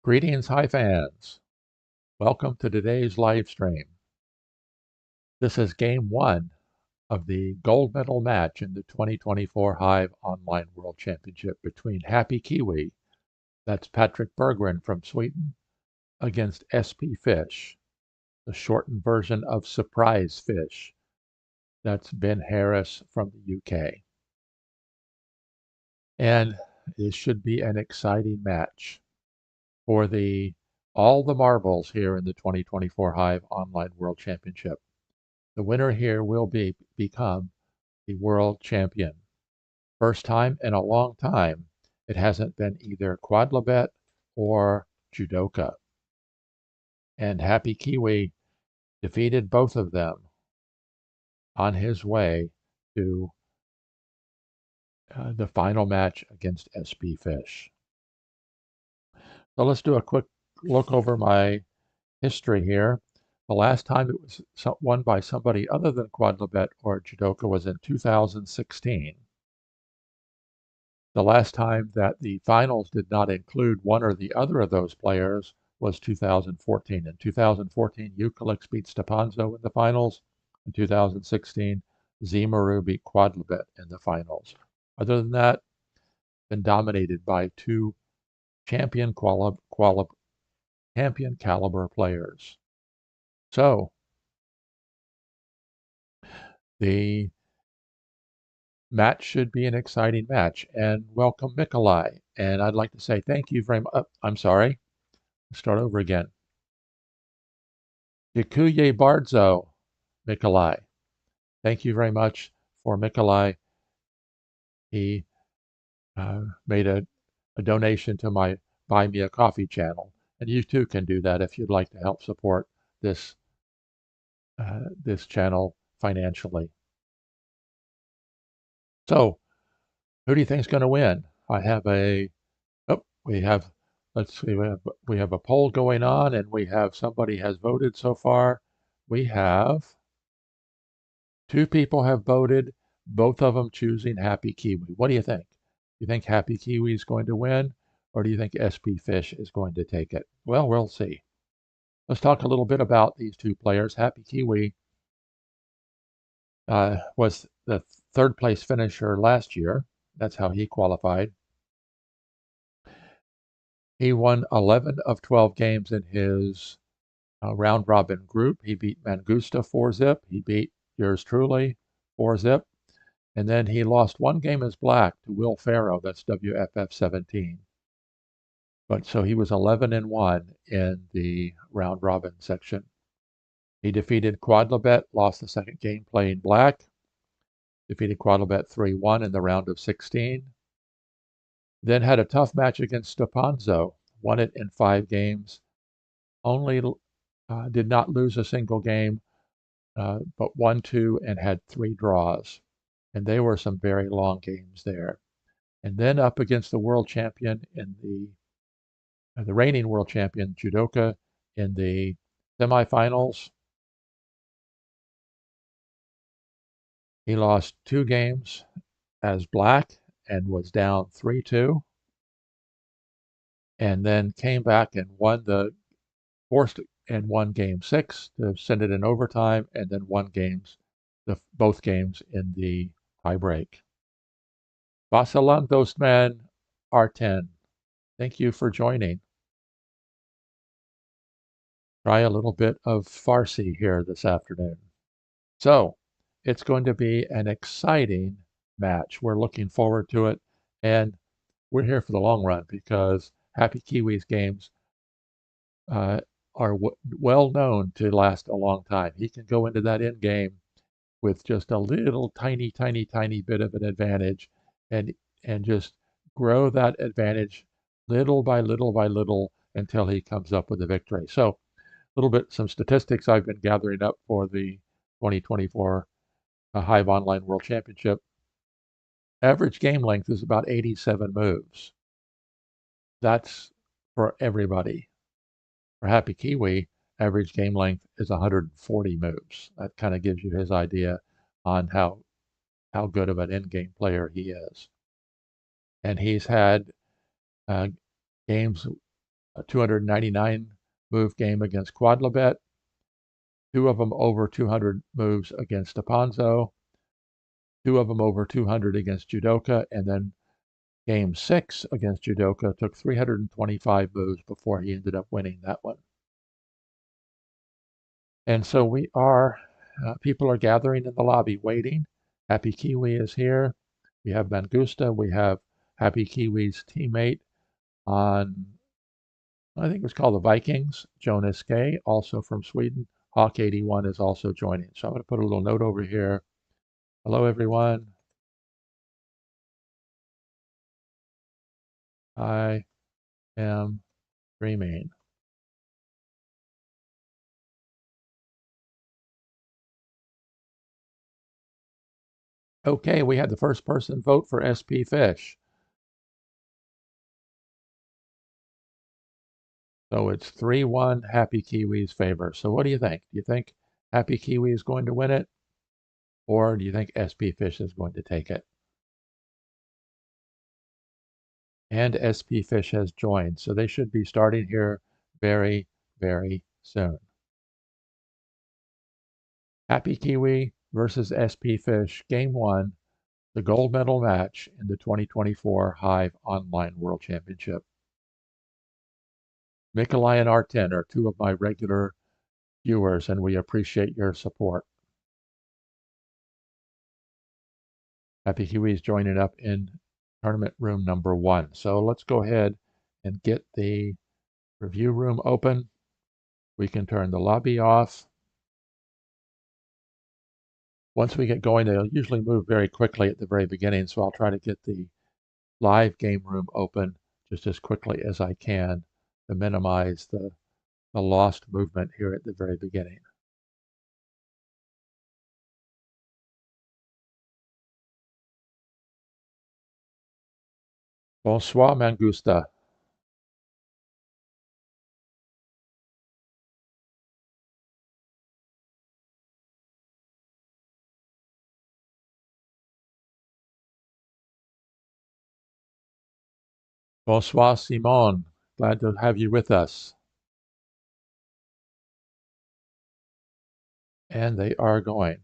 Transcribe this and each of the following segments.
Greetings, Hive fans. Welcome to today's live stream. This is game one of the gold medal match in the 2024 Hive Online World Championship between HappyKiwi, that's Patrick Berggren from Sweden, against spfish, the shortened version of Surprise Fish, that's Ben Harris from the UK. And this should be an exciting match for all the marbles here in the 2024 Hive Online World Championship. The winner here will become the world champion. First time in a long time it hasn't been either quadlibet or judoka. And HappyKiwi defeated both of them on his way to the final match against spfish. So let's do a quick look over my history here. The last time it was won by somebody other than quadlibet or judoka was in 2016. The last time that the finals did not include one or the other of those players was 2014. In 2014, Euclix beat Stepanzo in the finals. In 2016, Zimaru beat Quadlibet in the finals. Other than that, been dominated by two champion caliber players. So the match should be an exciting match. And welcome, Mikolai. And I'd like to say thank you very much. I'm sorry. Start over again. Yakuye Bardzo, Mikolai. Thank you very much for Mikolai. He made a donation to my Buy Me a Coffee channel. And you too can do that if you'd like to help support this this channel financially. So, who do you think is going to win? I have let's see, we have a poll going on, and we have somebody has voted so far. We have two people have voted, both of them choosing HappyKiwi. What do you think? Do you think HappyKiwi is going to win, or do you think spfish is going to take it? Well, we'll see. Let's talk a little bit about these two players. HappyKiwi was the third place finisher last year. That's how he qualified. He won 11 of 12 games in his round robin group. He beat Mangusta 4-zip. He beat yours truly 4-zip. And then he lost one game as black to Will Farrow. That's WFF 17. But so he was 11-1 in the round robin section. He defeated Quadlibet, lost the second game playing black. Defeated Quadlibet 3-1 in the round of 16. Then had a tough match against Stepanzo. Won it in 5 games. Only did not lose a single game, but won 2 and had 3 draws. And they were some very long games there. And then up against the world champion in the reigning world champion, judoka, in the semifinals. He lost 2 games as black and was down 3-2. And then came back and won game 6 to send it in overtime, and then won both games in the tiebreak. Vasalam Dostman R10, thank you for joining. Try a little bit of Farsi here this afternoon. So it's going to be an exciting match. We're looking forward to it, and we're here for the long run because HappyKiwi's games are well known to last a long time. He can go into that Endgame with just a little tiny bit of an advantage and just grow that advantage little by little until he comes up with a victory. So a little bit, some statistics I've been gathering up for the 2024 Hive Online World Championship. Average game length is about 87 moves. That's for everybody. For HappyKiwi, average game length is 140 moves. That kind of gives you his idea on how good of an endgame player he is. And he's had games a 299 move game against Quadlibet, 2 of them over 200 moves against Aponzo, 2 of them over 200 against Judoka, and then game 6 against Judoka took 325 moves before he ended up winning that one. And so people are gathering in the lobby waiting. HappyKiwi is here. We have Mangusta. We have HappyKiwi's teammate on, I think it was called the Vikings, Jonas K, also from Sweden. Hawk81 is also joining. So I'm going to put a little note over here. Hello, everyone. I am streaming. Okay, we had the first person vote for spfish. So it's 3-1 HappyKiwi's favor. So what do you think? Do you think HappyKiwi is going to win it? Or do you think spfish is going to take it? And spfish has joined. So they should be starting here very, very soon. HappyKiwi versus spfish, Game 1, the gold medal match in the 2024 Hive Online World Championship. Mikolai and Arten are 2 of my regular viewers, and we appreciate your support. HappyKiwi is joining up in tournament room number 1. So let's go ahead and get the review room open. We can turn the lobby off. Once we get going, they'll usually move very quickly at the very beginning, so I'll try to get the live game room open just as quickly as I can to minimize the lost movement here at the very beginning. Bonsoir, Mangusta. Bonsoir, Simon. Glad to have you with us. And they are going.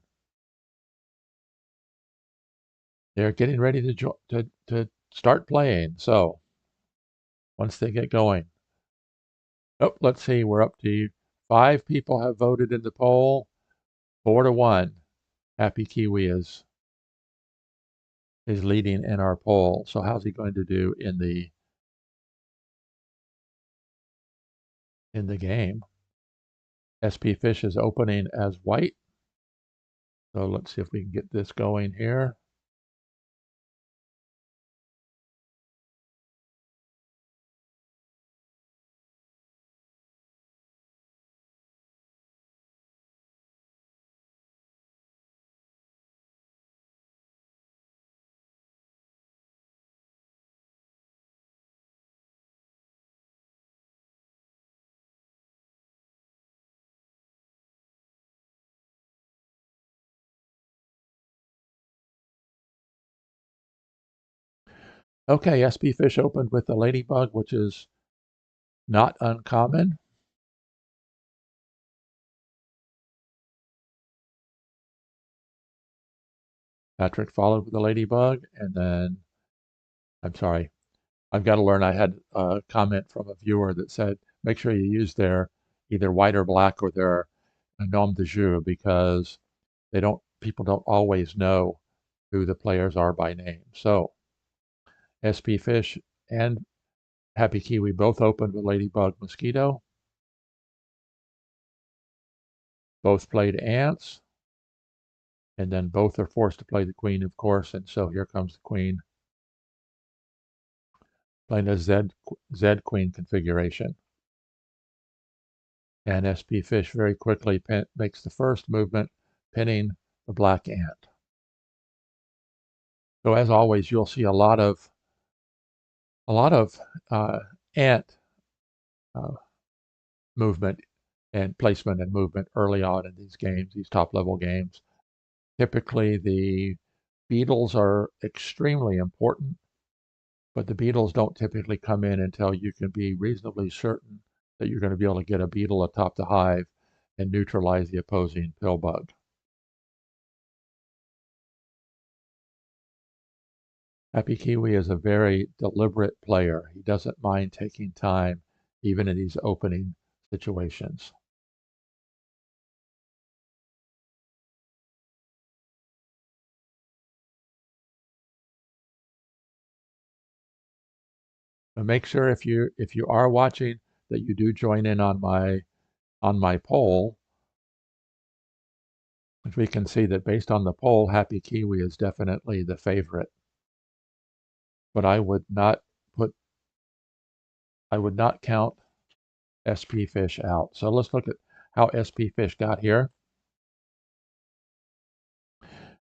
They're getting ready to start playing. So once they get going. Oh, let's see. We're up to 5 people have voted in the poll. 4-1. HappyKiwi is leading in our poll. So how's he going to do in the game? spfish is opening as white. So let's see if we can get this going here. Okay, spfish opened with the ladybug, which is not uncommon. Patrick followed with the ladybug, and then, I'm sorry, I've got to learn. I had a comment from a viewer that said, make sure you use their either white or black or their nom de jeu, because people don't always know who the players are by name. So spfish and HappyKiwi both opened with ladybug mosquito. Both played ants. And then both are forced to play the queen, of course. And so here comes the queen playing a Z queen configuration. And spfish very quickly makes the first movement, pinning the black ant. So as always, you'll see a lot of ant movement and placement and movement early on in these games, these top-level games. Typically, the beetles are extremely important but the beetles don't typically come in until you can be reasonably certain that you're going to be able to get a beetle atop the hive and neutralize the opposing pill bug. HappyKiwi is a very deliberate player. He doesn't mind taking time, even in these opening situations. But make sure if you are watching that you do join in on my poll, which we can see that based on the poll, HappyKiwi is definitely the favorite. But I would not count spfish out. So let's look at how spfish got here.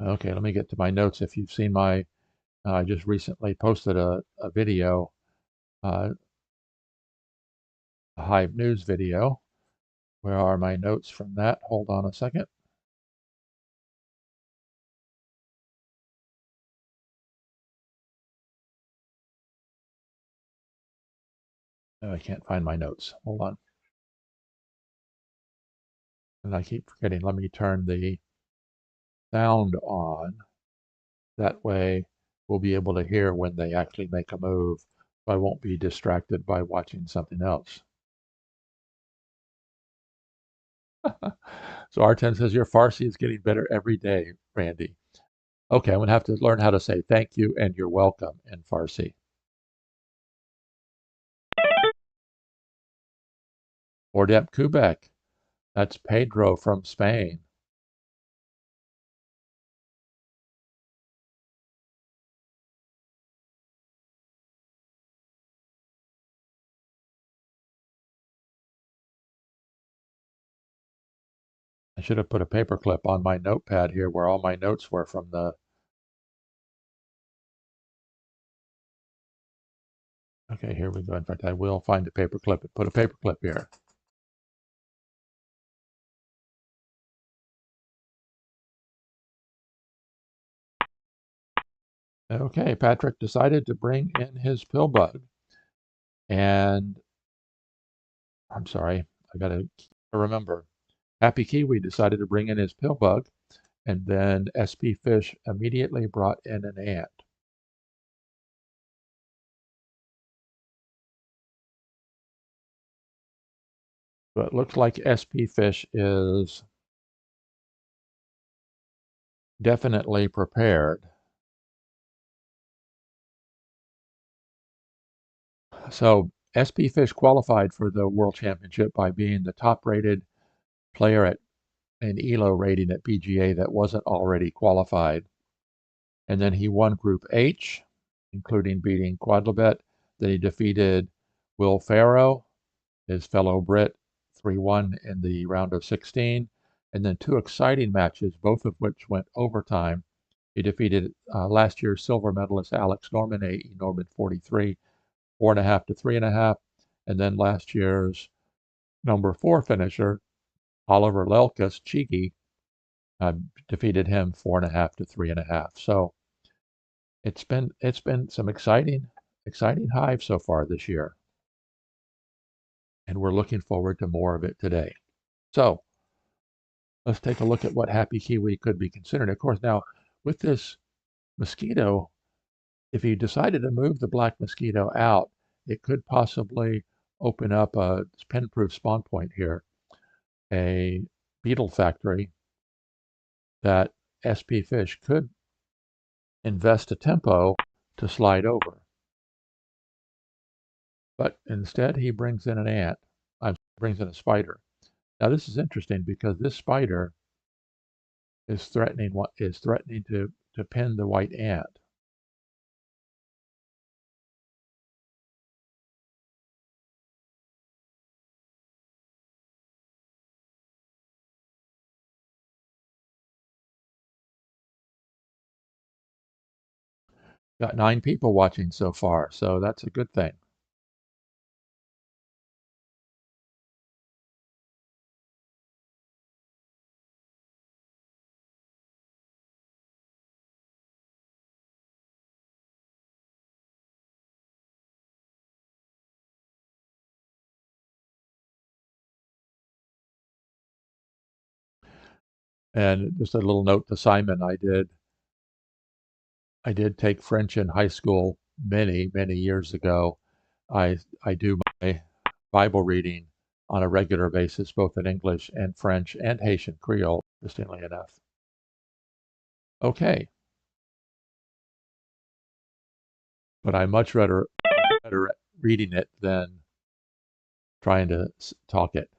Okay, let me get to my notes. If you've seen my, I just recently posted a video, a Hive News video. Where are my notes from that? Hold on a second. Oh, I can't find my notes. Hold on. And I keep forgetting. Let me turn the sound on. That way we'll be able to hear when they actually make a move. So I won't be distracted by watching something else. So R10 says your Farsi is getting better every day, Randy. Okay, I'm going to have to learn how to say thank you and you're welcome in Farsi. Ordep Kubek. That's Pedro from Spain. I should have put a paperclip on my notepad here where all my notes were from the... Okay, here we go. In fact, I will find a paperclip and put a paperclip here. Okay, Patrick decided to bring in his pill bug. And I'm sorry, I got to remember. HappyKiwi decided to bring in his pill bug, and then spfish immediately brought in an ant. So it looks like spfish is definitely prepared. So spfish qualified for the World Championship by being the top-rated player at an ELO rating at PGA that wasn't already qualified. And then he won Group H, including beating Quadlibet. Then he defeated Will Farrow, his fellow Brit, 3-1 in the round of 16. And then two exciting matches, both of which went overtime. He defeated last year's silver medalist Alex Norman, A.E. Norman 43, 4.5 to 3.5. And then last year's number 4 finisher, Oliver Lelkus, Cheeky, defeated him 4.5 to 3.5. So it's been some exciting Hive so far this year, and we're looking forward to more of it today. So let's take a look at what HappyKiwi could be considering. Of course, now with this mosquito, if you decided to move the black mosquito out, it could possibly open up a pen-proof spawn point here, a beetle factory that spfish could invest a tempo to slide over. But instead, he brings in an ant. Brings in a spider. Now this is interesting because this spider is threatening to pin the white ant. Got 9 people watching so far, so that's a good thing. And just a little note to Simon, I did take French in high school many, many years ago. I do my Bible reading on a regular basis, both in English and French and Haitian Creole, interestingly enough. Okay, but I much rather better at reading it than trying to talk it.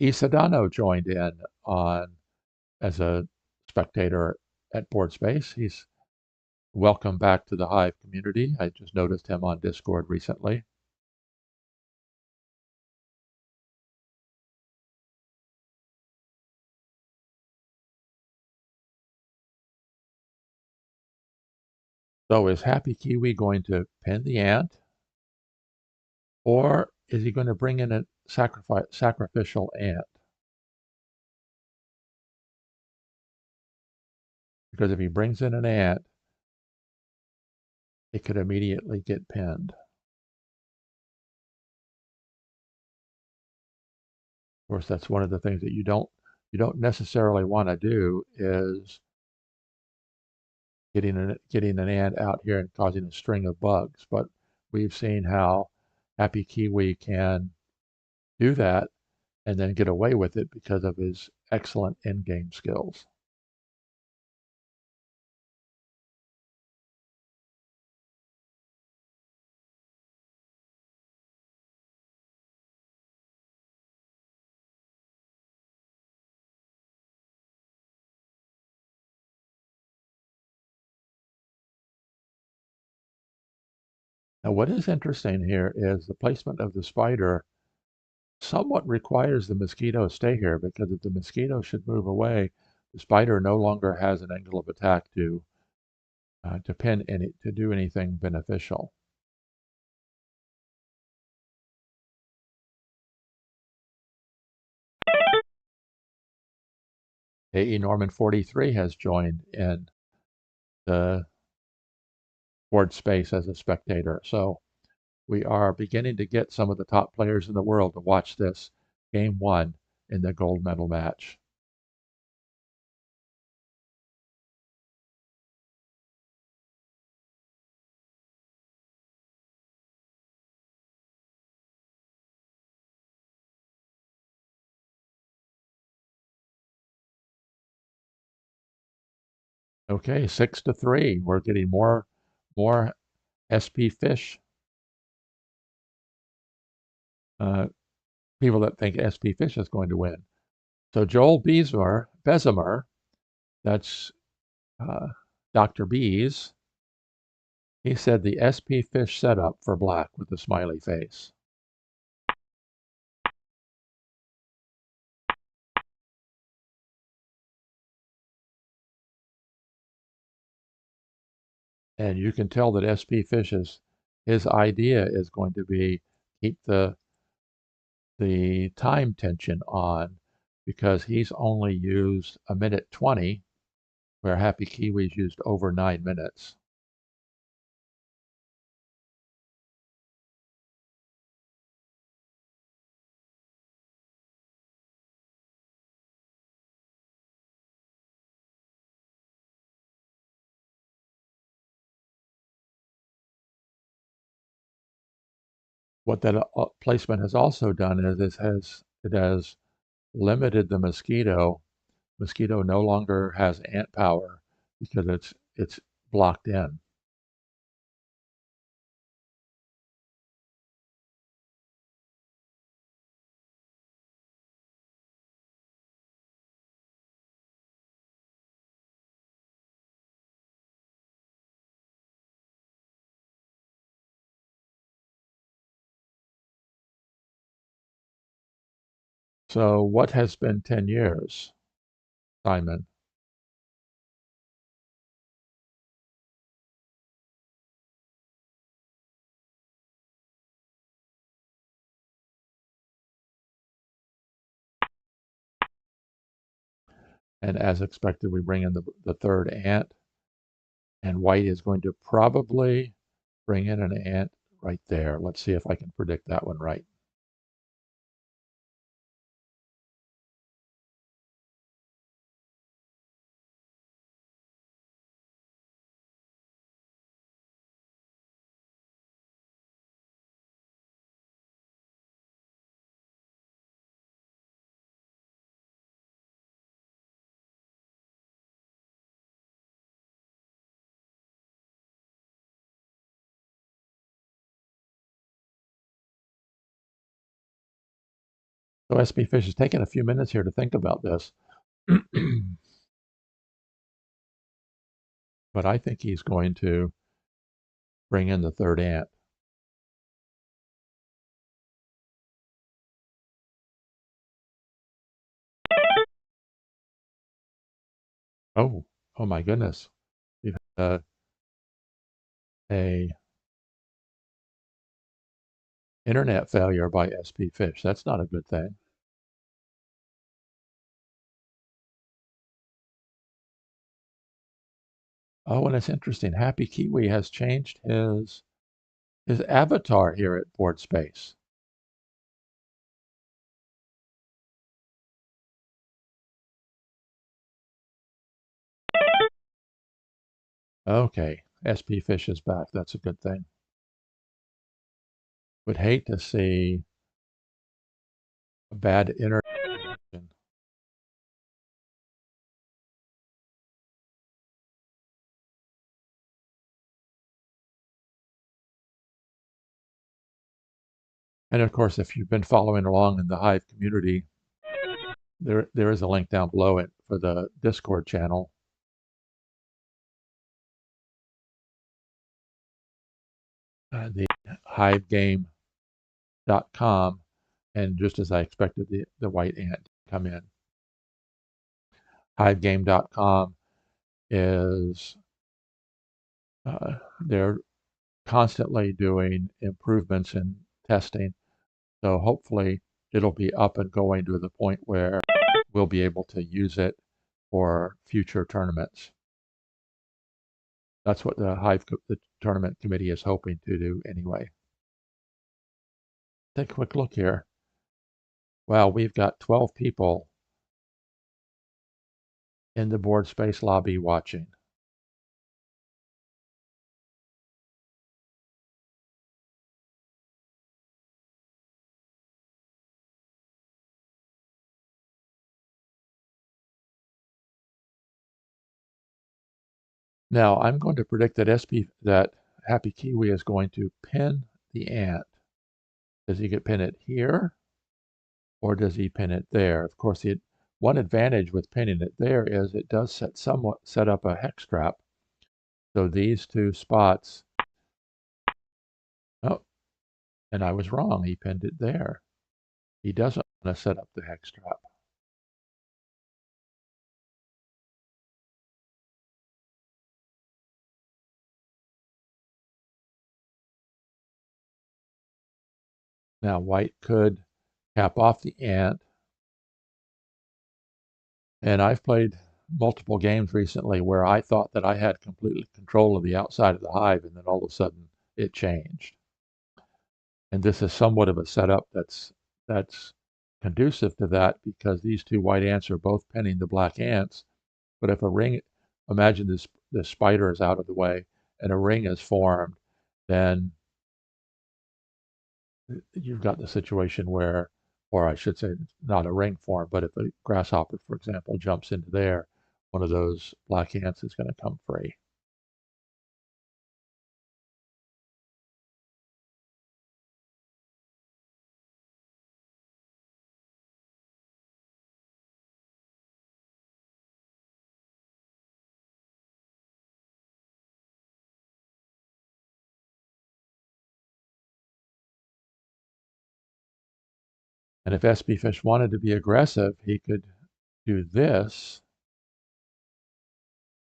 Isadano joined in on as a spectator at Board Space. He's welcome back to the Hive community. I just noticed him on Discord recently. So is HappyKiwi going to pin the ant, or is he going to bring in a sacrificial ant? Because if he brings in an ant, it could immediately get pinned. Of course, that's one of the things that you don't necessarily want to do is getting an ant out here and causing a string of bugs. But we've seen how HappyKiwi can do that and then get away with it because of his excellent endgame skills. Now, what is interesting here is the placement of the spider somewhat requires the mosquito stay here, because if the mosquito should move away, the spider no longer has an angle of attack to pin any to do anything beneficial. AE Norman 43 has joined in the board space as a spectator. So we are beginning to get some of the top players in the world to watch this game one in the gold medal match. Okay, 6-3. We're getting more spfish. People that think spfish is going to win. So Joel Bezimer, that's Dr. Bees, he said the spfish setup for black with the smiley face. And you can tell that spfish his idea is going to be keep the time tension on, because he's only used 1:20, where HappyKiwi's used over 9 minutes. What that placement has also done is it has limited the mosquito. Mosquito no longer has ant power because it's blocked in. So what has been 10 years, Simon? And as expected, we bring in the third ant, and white is going to probably bring in an ant right there. Let's see if I can predict that one right. So spfish is taking a few minutes here to think about this. But I think he's going to bring in the third ant. Oh, oh my goodness. We've had a internet failure by spfish. That's not a good thing. Oh, and it's interesting. HappyKiwi has changed his avatar here at Board Space. Okay, spfish is back. That's a good thing. Would hate to see a bad internet connection. And of course, if you've been following along in the Hive community, there is a link down below it for the Discord channel. The HiveGame.com, and just as I expected, the white ant to come in. HiveGame.com is they're constantly doing improvements and testing, so hopefully it'll be up and going to the point where we'll be able to use it for future tournaments. That's what the tournament committee is hoping to do anyway. Take a quick look here. Wow, we've got 12 people in the board space lobby watching. Now I'm going to predict that HappyKiwi is going to pin the ant. Does he pin it here, or does he pin it there? Of course, one advantage with pinning it there is it does set up a hex trap. So these two spots. Oh, and I was wrong. He pinned it there. He doesn't want to set up the hex trap. Now white could cap off the ant. And I've played multiple games recently where I thought that I had complete control of the outside of the hive, and then all of a sudden it changed. And this is somewhat of a setup that's conducive to that, because these two white ants are both pinning the black ants. But if a ring, imagine this spider is out of the way and a ring is formed, then you've got the situation where, or I should say, not a ring form, but if a grasshopper, for example, jumps into there, one of those black ants is going to come free. And if spfish wanted to be aggressive, he could do this,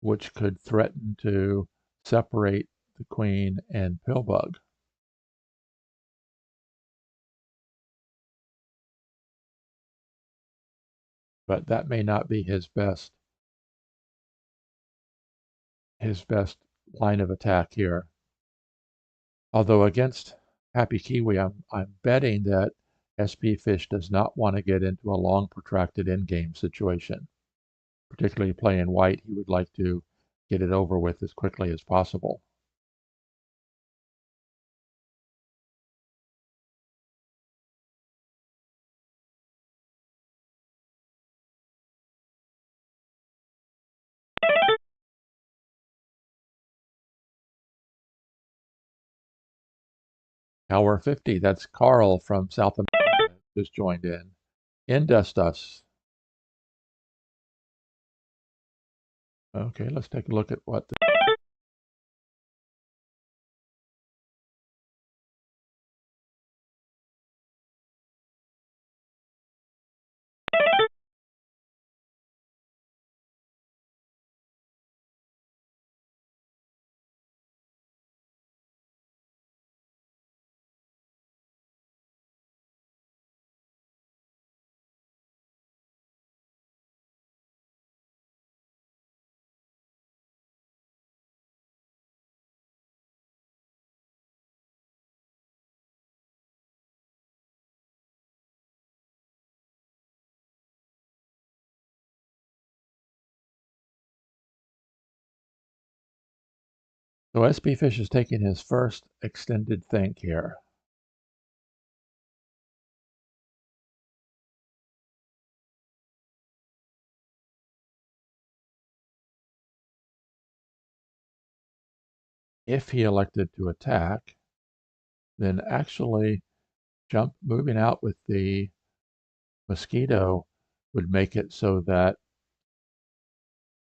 which could threaten to separate the queen and pillbug. But that may not be his best line of attack here. Although against HappyKiwi, I'm betting that spfish does not want to get into a long protracted endgame situation. Particularly playing white, he would like to get it over with as quickly as possible. Hour 50, that's Carl from South America just joined in. Indust us. Okay, let's take a look at what the so spfish is taking his first extended think here. If he elected to attack, then actually moving out with the mosquito would make it so that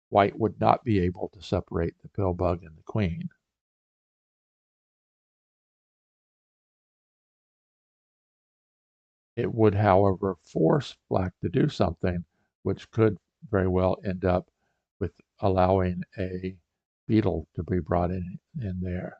white would not be able to separate the pill bug and the queen. It would, however, force black to do something, which could very well end up with allowing a beetle to be brought in there.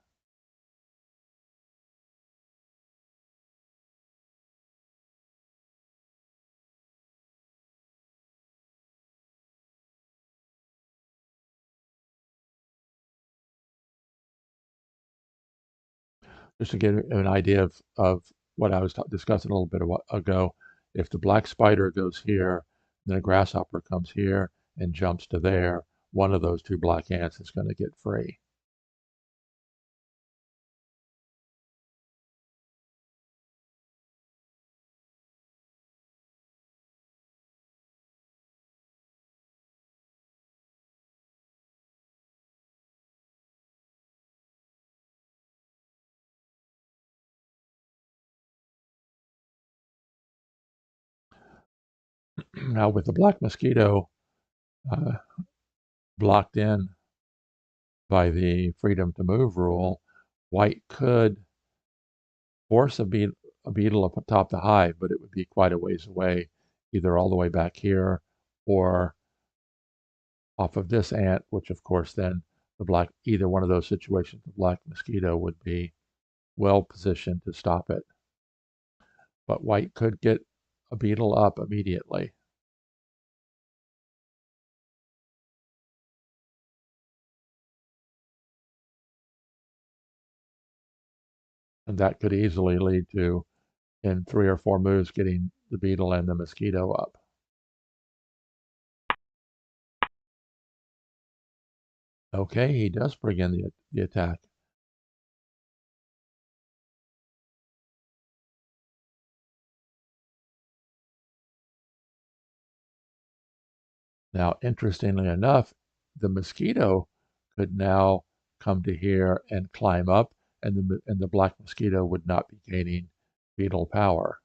Just to get an idea of what I was discussing a little bit ago, if the black spider goes here, then a grasshopper comes here and jumps to there, one of those two black ants is going to get free. Now with the black mosquito uh, blocked in by the freedom to move rule, white could force a beetle up atop the hive, but it would be quite a ways away, either all the way back here or off of this ant, which of course then either one of those situations, the black mosquito would be well positioned to stop it. But white could get a beetle up immediately. And that could easily lead to, in 3 or 4 moves, getting the beetle and the mosquito up. Okay, he does bring in the attack. Now, interestingly enough, the mosquito could now come to here and climb up, and the black mosquito would not be gaining beetle power.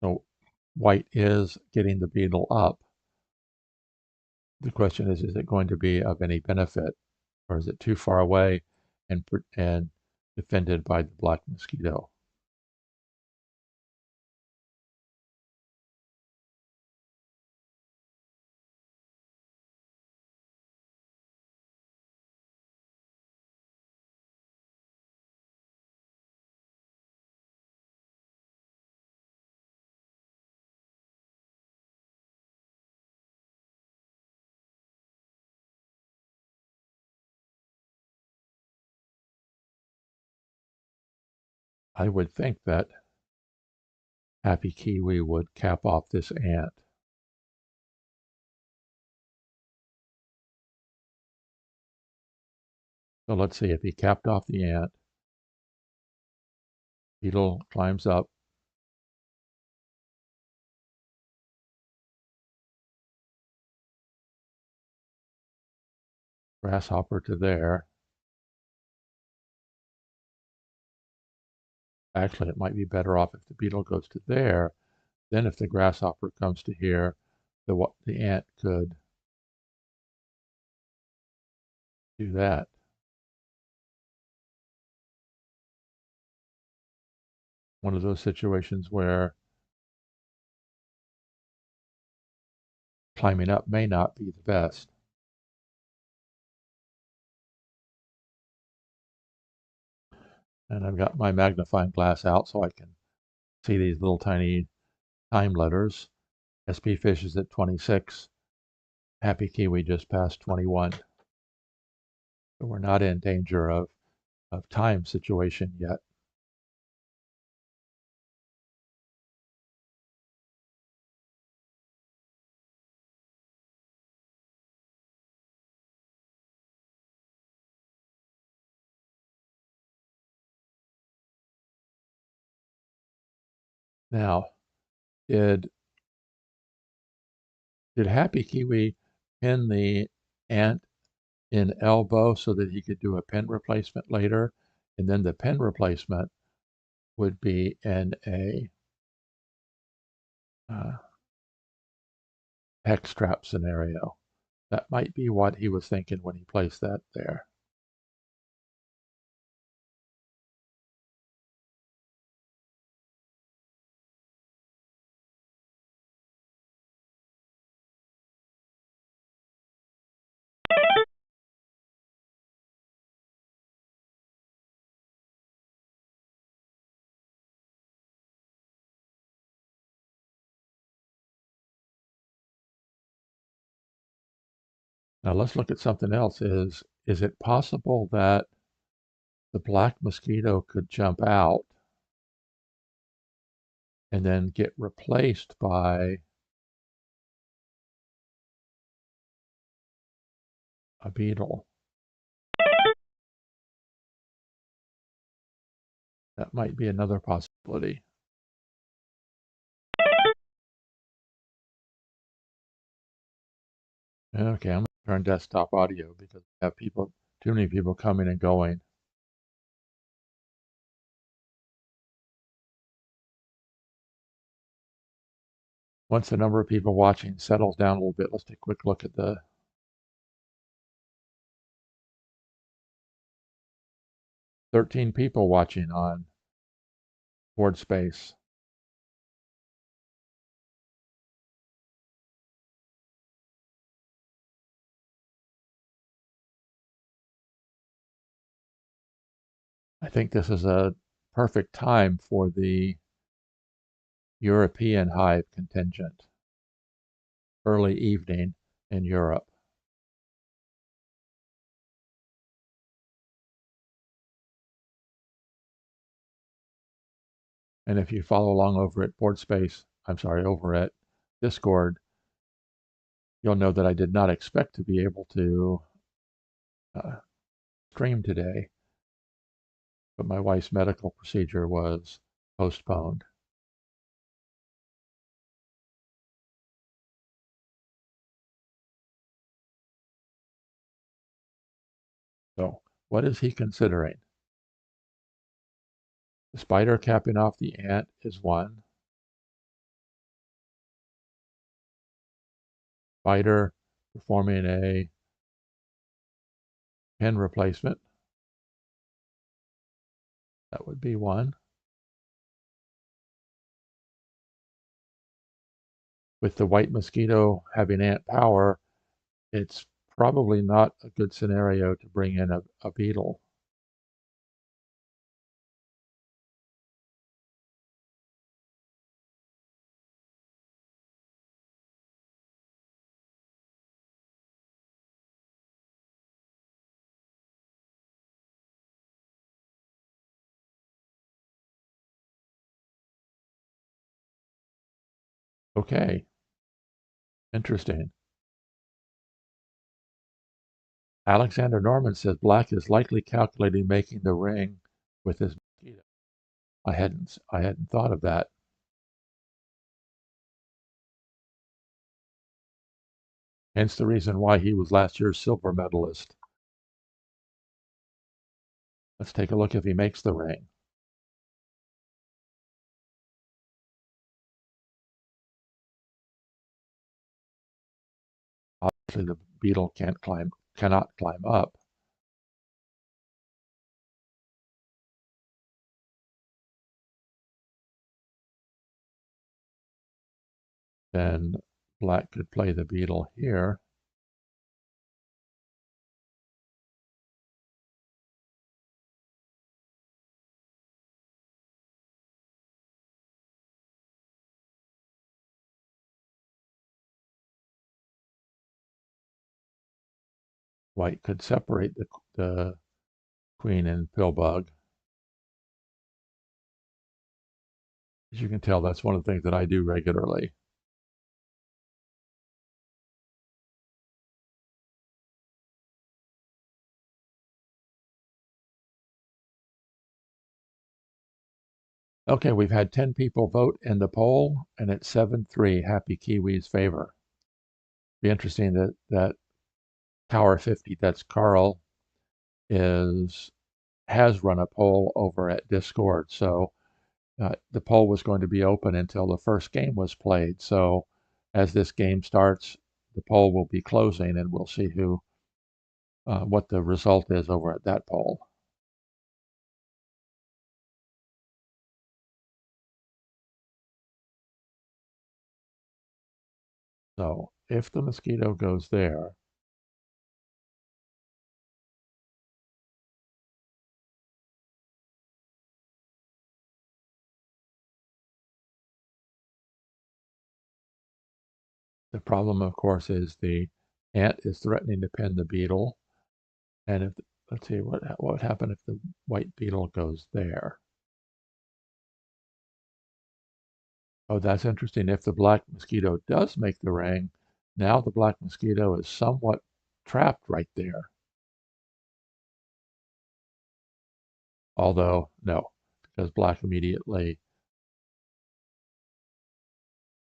So white is getting the beetle up. The question is it going to be of any benefit, or is it too far away and defended by the black mosquito? I would think that HappyKiwi would cap off this ant. So let's see if he capped off the ant. Beetle climbs up. Grasshopper to there. Actually, it might be better off if the beetle goes to there. Then if the grasshopper comes to here, the ant could do that. One of those situations where climbing up may not be the best. And I've got my magnifying glass out so I can see these little tiny time letters. spfish is at 26. HappyKiwi just passed 21. So we're not in danger of time situation yet. Now, did HappyKiwi pin the ant in elbow so that he could do a pin replacement later? And then the pin replacement would be in a hex trap scenario. That might be what he was thinking when he placed that there. Now let's look at something else. Is it possible that the black mosquito could jump out and then get replaced by a beetle? That might be another possibility. Okay, I'm going to turn desktop audio because I have too many people coming and going. Once the number of people watching settles down a little bit, let's take a quick look at the 13 people watching on board space. I think this is a perfect time for the European Hive contingent. Early evening in Europe. And if you follow along over at over at Discord, you'll know that I did not expect to be able to stream today, but my wife's medical procedure was postponed. So what is he considering? The spider capping off the ant is one. Spider performing a pin replacement. That would be one. With the white mosquito having ant power, it's probably not a good scenario to bring in a beetle. Okay, interesting. Alexander Norman says black is likely calculating making the ring with his mosquito. I hadn't thought of that. Hence the reason why he was last year's silver medalist. Let's take a look if he makes the ring. Obviously the beetle cannot climb up. Then black could play the beetle here. White could separate the queen and pillbug. As you can tell, that's one of the things that I do regularly. Okay, we've had 10 people vote in the poll, and it's 7-3 HappyKiwi's favor. Be interesting that Tower 50, that's Carl, has run a poll over at Discord. So the poll was going to be open until the first game was played. So as this game starts, the poll will be closing, and we'll see what the result is over at that poll. So if the mosquito goes there, the problem, of course, is the ant is threatening to pin the beetle. And if, let's see, what would happen if the white beetle goes there? Oh, that's interesting. If the black mosquito does make the ring, now the black mosquito is somewhat trapped right there. Although, no, because black immediately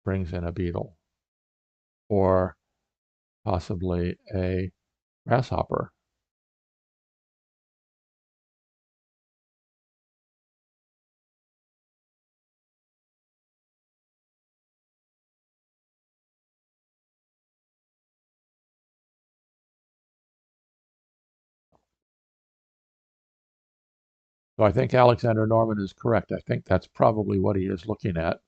brings in a beetle or possibly a grasshopper. So I think Alexander Norman is correct. I think that's probably what he is looking at.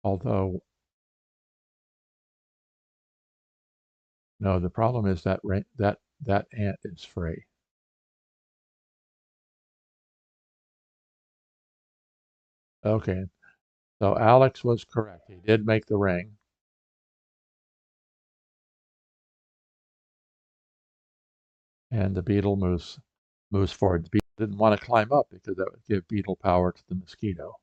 Although, no, the problem is that that ant is free. Okay, so Alex was correct. He did make the ring. And the beetle moves forward. The beetle didn't want to climb up because that would give beetle power to the mosquito.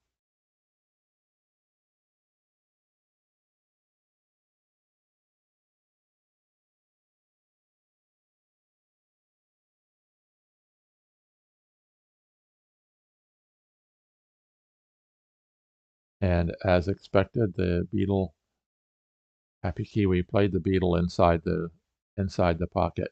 And as expected, the beetle, HappyKiwi, played the beetle inside the pocket.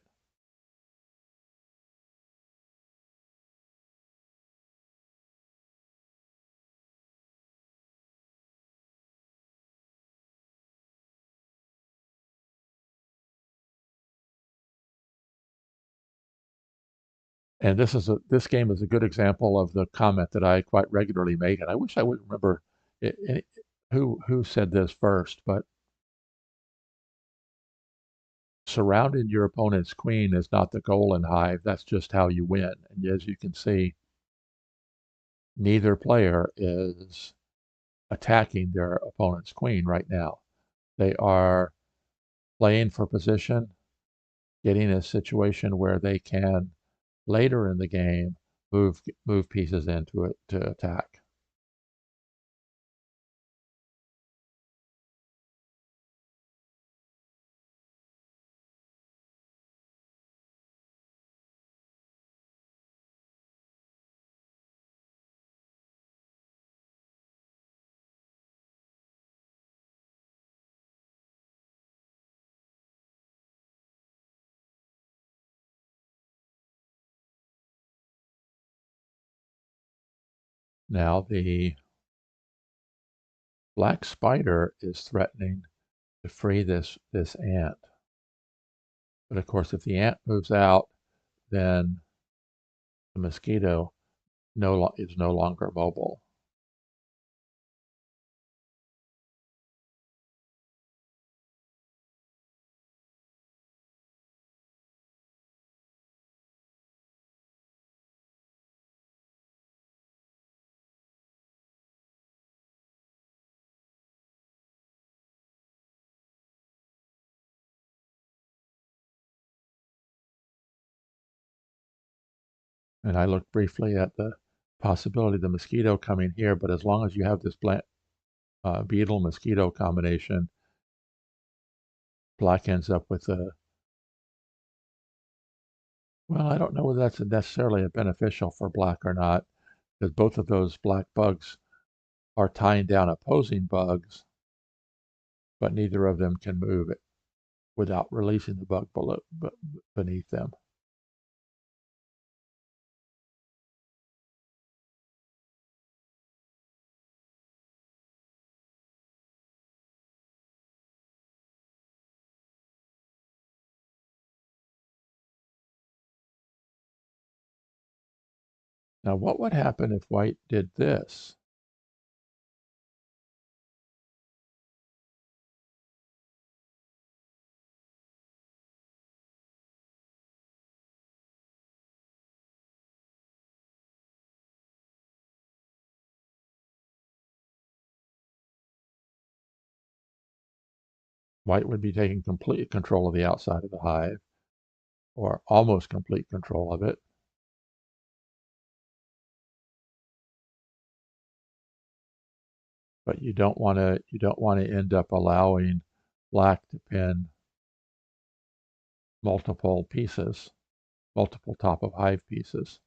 And this game is a good example of the comment that I quite regularly make, and I wish I would remember who said this first, but surrounding your opponent's queen is not the goal in Hive. That's just how you win. And as you can see, neither player is attacking their opponent's queen right now. They are playing for position, getting a situation where they can later in the game move pieces into it to attack. Now the black spider is threatening to free this ant. But of course, if the ant moves out, then the mosquito is no longer mobile. And I looked briefly at the possibility of the mosquito coming here, but as long as you have this beetle mosquito combination, black ends up with a, well, I don't know whether that's necessarily a beneficial for black or not, because both of those black bugs are tying down opposing bugs, but neither of them can move it without releasing the bug beneath them. Now, what would happen if white did this? White would be taking complete control of the outside of the hive, or almost complete control of it. But you don't want to end up allowing black to pin multiple pieces, multiple top of hive pieces.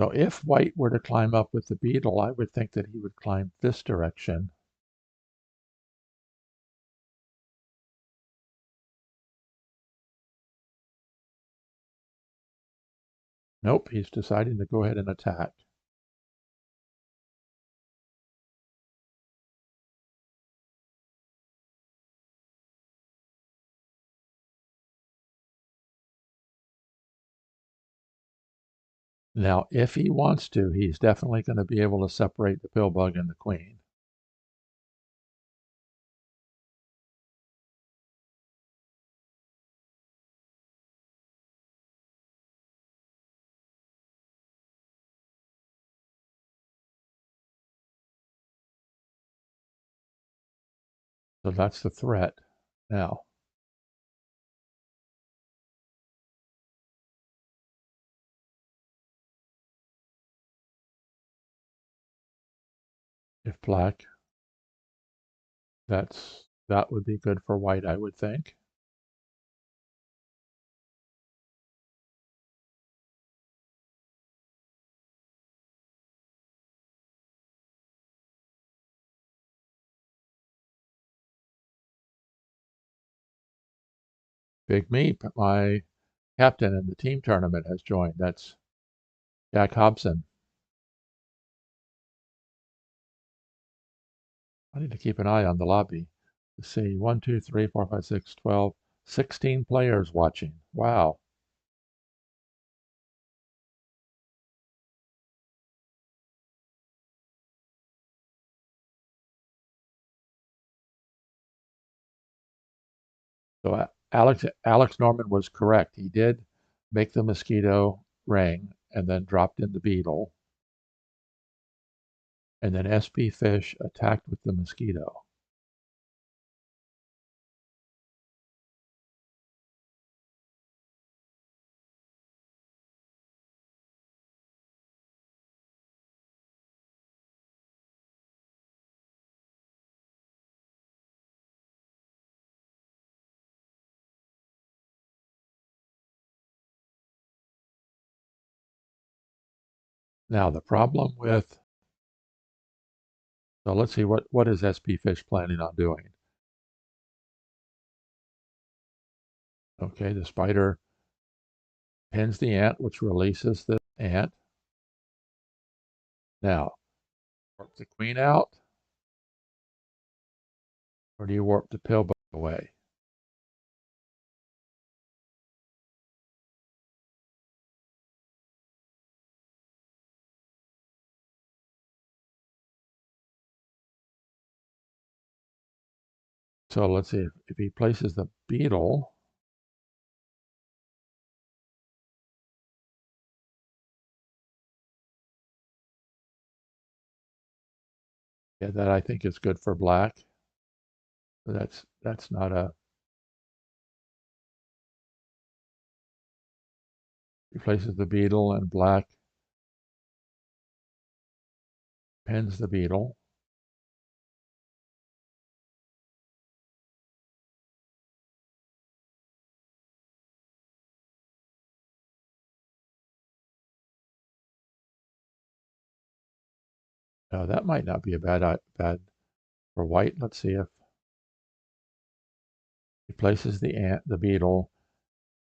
So if white were to climb up with the beetle, I would think that he would climb this direction. Nope, he's deciding to go ahead and attack. Now, if he wants to, he's definitely going to be able to separate the pill bug and the queen. So that's the threat. Now, if black, that would be good for white, I would think. Big Me, my captain in the team tournament, has joined. That's Jack Hobson. I need to keep an eye on the lobby. Let's see, 1, 2, 3, 4, 5, 6, 12, 16 players watching. Wow. So Alex Norman was correct. He did make the mosquito ring and then dropped in the beetle. And then spfish attacked with the mosquito. Now the problem with, so let's see, what is spfish planning on doing? Okay, the spider pins the ant, which releases the ant. Now, warp the queen out, or do you warp the pill away? So let's see, if he places the beetle, yeah, that I think is good for black. That's not a, he places the beetle and black pins the beetle. Now that might not be a bad for white. Let's see if he places the beetle,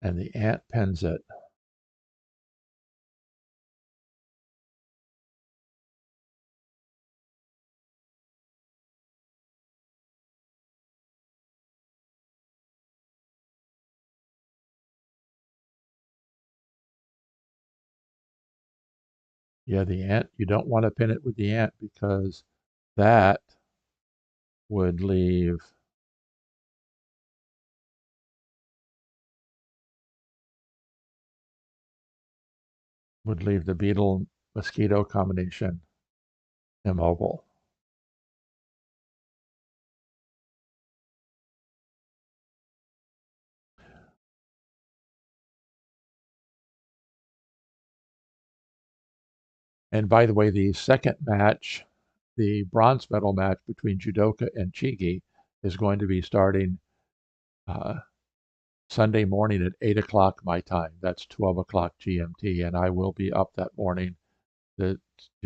and the ant pins it. Yeah, the ant, you don't want to pin it with the ant because that would leave the beetle mosquito combination immobile. And by the way, the second match, the bronze medal match between Judoka and Chigi, is going to be starting uh, Sunday morning at 8 o'clock my time. That's 12 o'clock GMT, and I will be up that morning to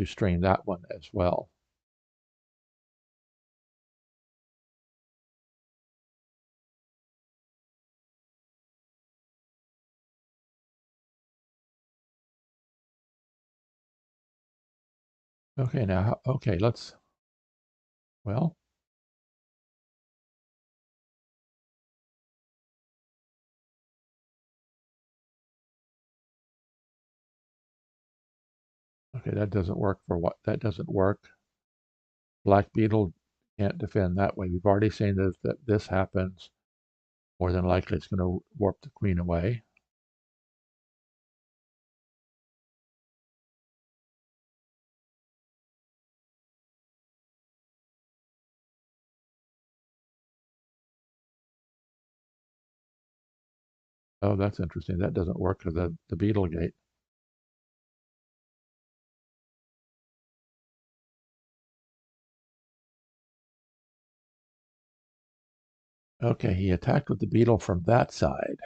stream that one as well. Okay, now, okay, well, okay, that doesn't work for what? That doesn't work. Black Beetle can't defend that way. We've already seen that this happens. More than likely, it's going to warp the queen away. Oh, that's interesting. That doesn't work for the beetle gate. Okay, he attacked with the beetle from that side.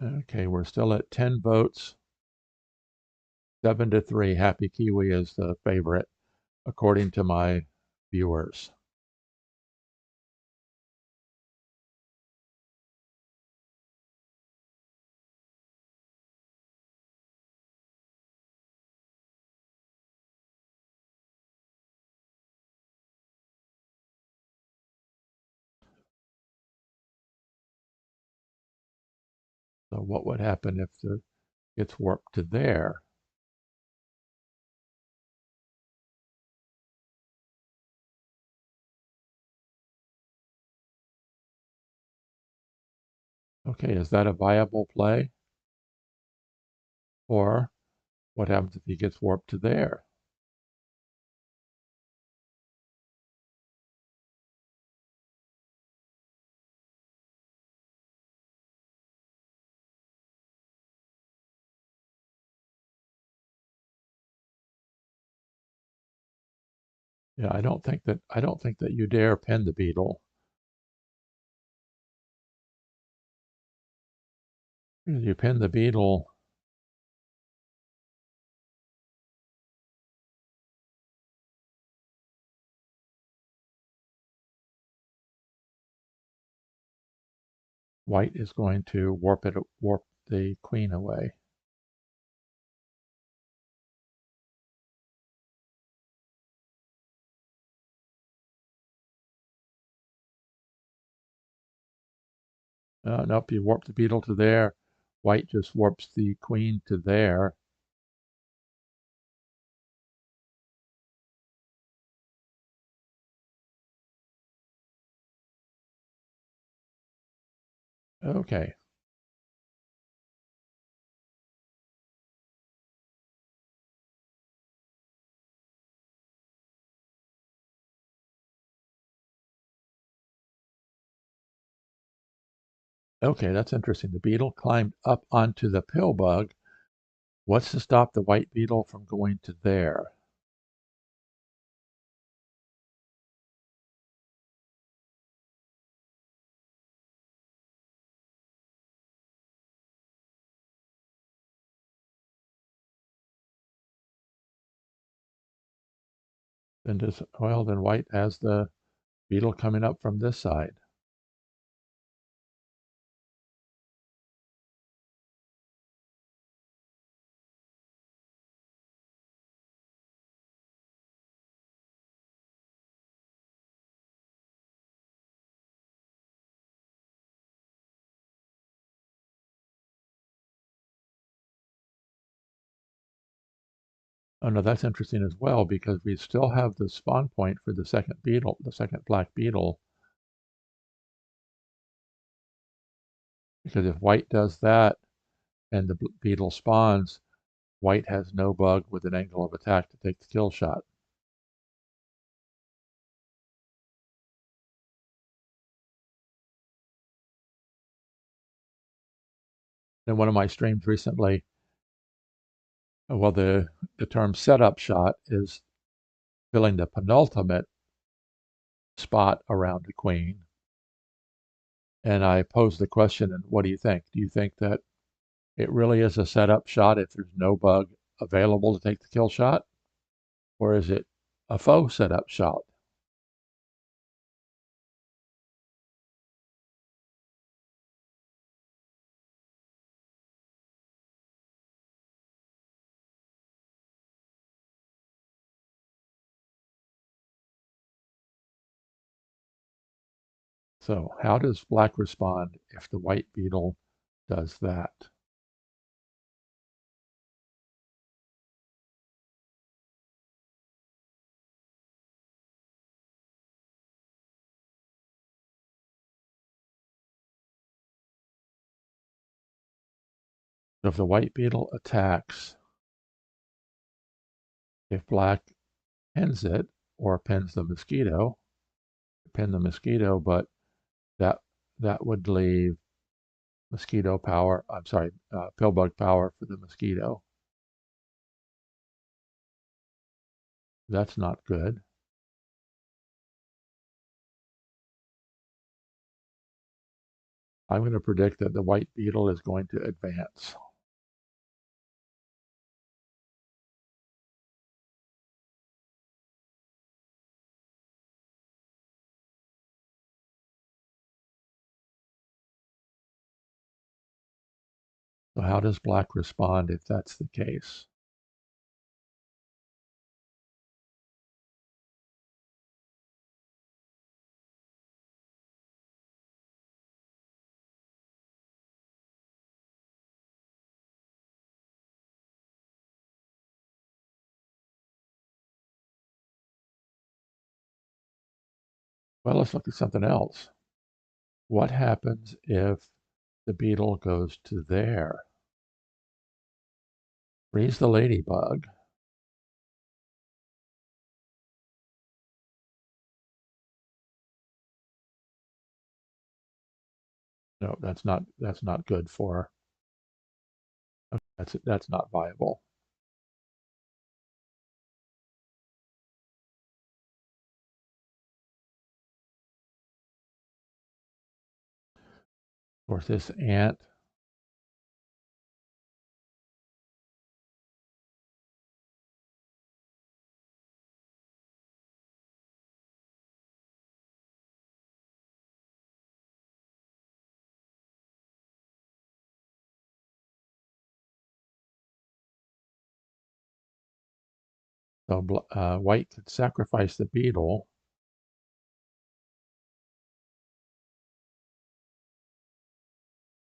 Okay, we're still at 10 votes. 7-3. HappyKiwi is the favorite, according to my viewers. So what would happen if it gets warped to there? Okay, is that a viable play? Or what happens if he gets warped to there? Yeah, I don't think that you dare pin the beetle. If you pin the beetle, white is going to warp the queen away. Nope, you warp the beetle to there. White just warps the queen to there. Okay. Okay, that's interesting. The beetle climbed up onto the pill bug. What's to stop the white beetle from going to there? Then white has the beetle coming up from this side. Oh no, that's interesting as well because we still have the spawn point for the second beetle, the second black beetle. Because if white does that and the beetle spawns, white has no bug with an angle of attack to take the kill shot. In one of my streams recently, well, the term setup shot is filling the penultimate spot around the queen. And I posed the question, and what do you think? Do you think that it really is a setup shot if there's no bug available to take the kill shot? Or is it a faux setup shot? So how does black respond if the white beetle does that? So if the white beetle attacks, if black pins it or pins the mosquito, pin the mosquito, but that that would leave mosquito power, I'm sorry, pillbug power for the mosquito. That's not good. I'm going to predict that the white beetle is going to advance. So how does black respond if that's the case? Well, let's look at something else. What happens if the beetle goes to there? Freeze the ladybug. No, that's not good for. That's not viable. Of course, this ant. So white could sacrifice the beetle.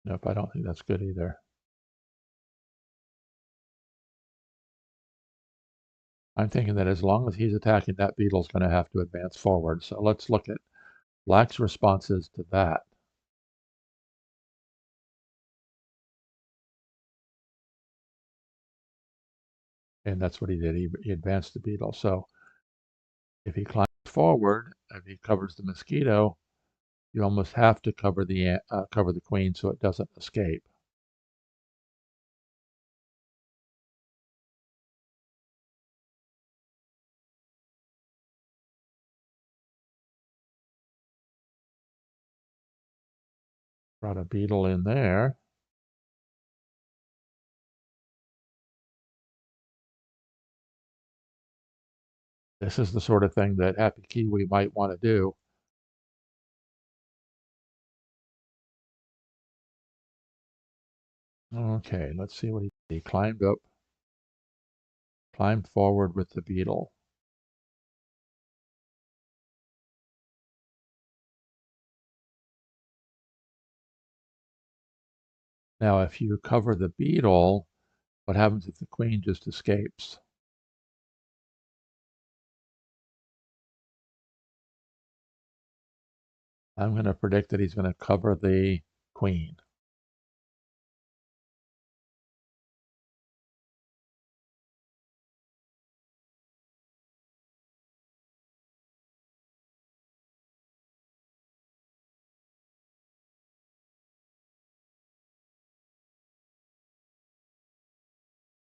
Nope, I don't think that's good either. I'm thinking that as long as he's attacking, that beetle's going to have to advance forward. So let's look at black's responses to that. And that's what he did. He advanced the beetle. So if he climbs forward, if he covers the mosquito, you almost have to cover the queen so it doesn't escape. Brought a beetle in there. This is the sort of thing that HappyKiwi might want to do. Okay, let's see what he climbed up, climbed forward with the beetle. Now, if you cover the beetle, what happens if the queen just escapes? I'm going to predict that he's going to cover the queen.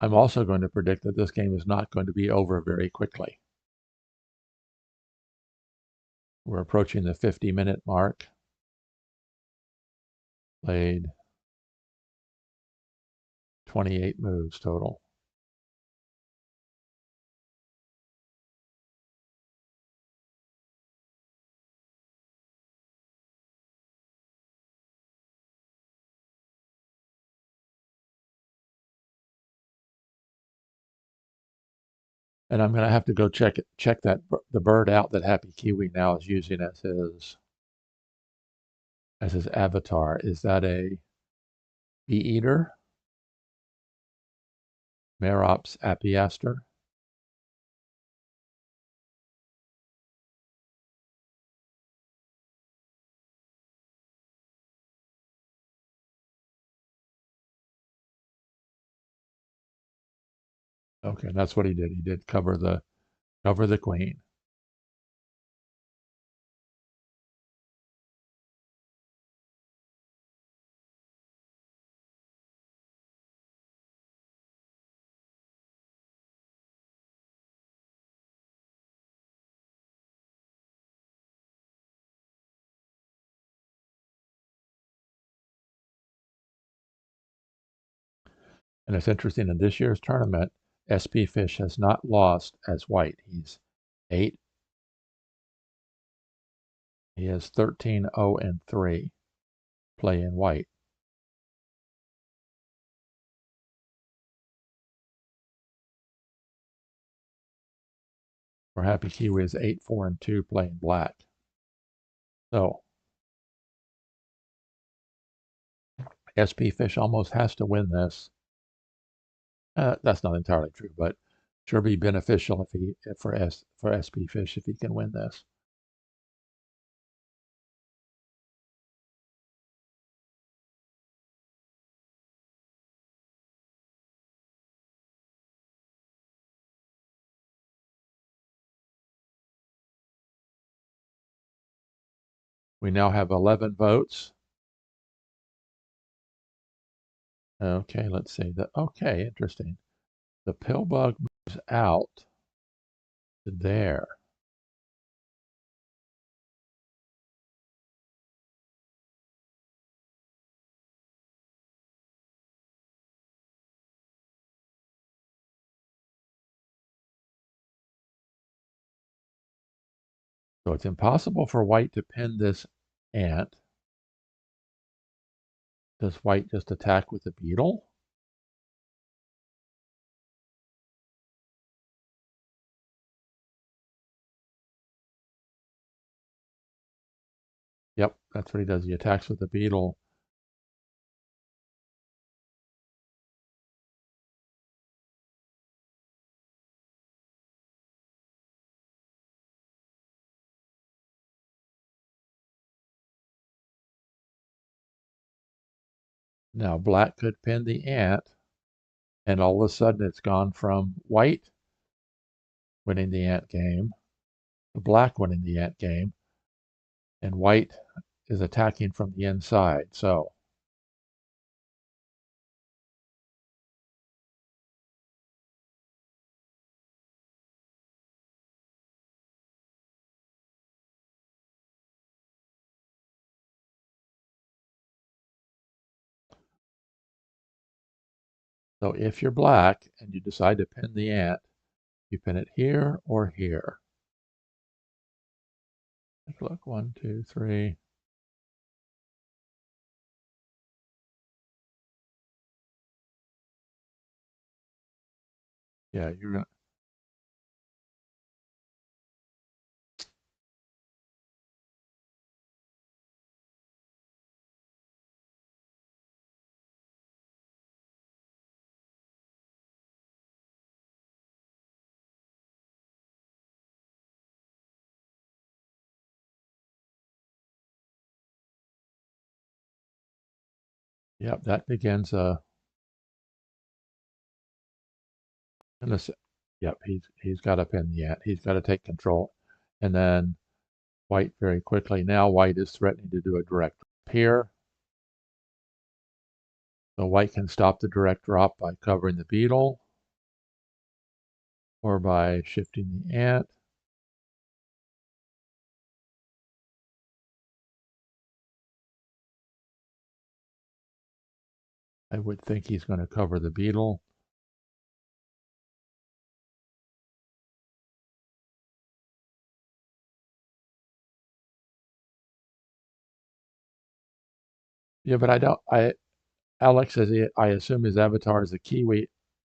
I'm also going to predict that this game is not going to be over very quickly. We're approaching the 50-minute mark. Played 28 moves total. And I'm going to have to go check the bird out that HappyKiwi now is using as his avatar. Is that a bee eater? Merops apiaster? Okay, that's what he did. He did cover the queen. And it's interesting, in this year's tournament, spfish has not lost as white. He's 8. He has 13-0-3 playing white. Where HappyKiwi is 8-4-2 playing black. So spfish almost has to win this. That's not entirely true, but sure be beneficial for spfish if he can win this. We now have 11 votes. Okay, let's see. Okay, interesting. The pill bug moves out to there. So it's impossible for white to pin this ant. Does white just attack with the beetle? Yep, that's what he does. He attacks with the beetle. Now black could pin the ant, and all of a sudden it's gone from white winning the ant game to black winning the ant game, and white is attacking from the inside. So if you're black and you decide to pin the ant, you pin it here or here. Take a look. 1, 2, 3. Yeah, you're gonna. Yep, that begins a. Yep, he's got to pin the ant. He's got to take control, and then white very quickly. Now white is threatening to do a direct drop here. So white can stop the direct drop by covering the beetle or by shifting the ant. I would think he's going to cover the beetle. Yeah, but Alex says I assume his avatar is a kiwi.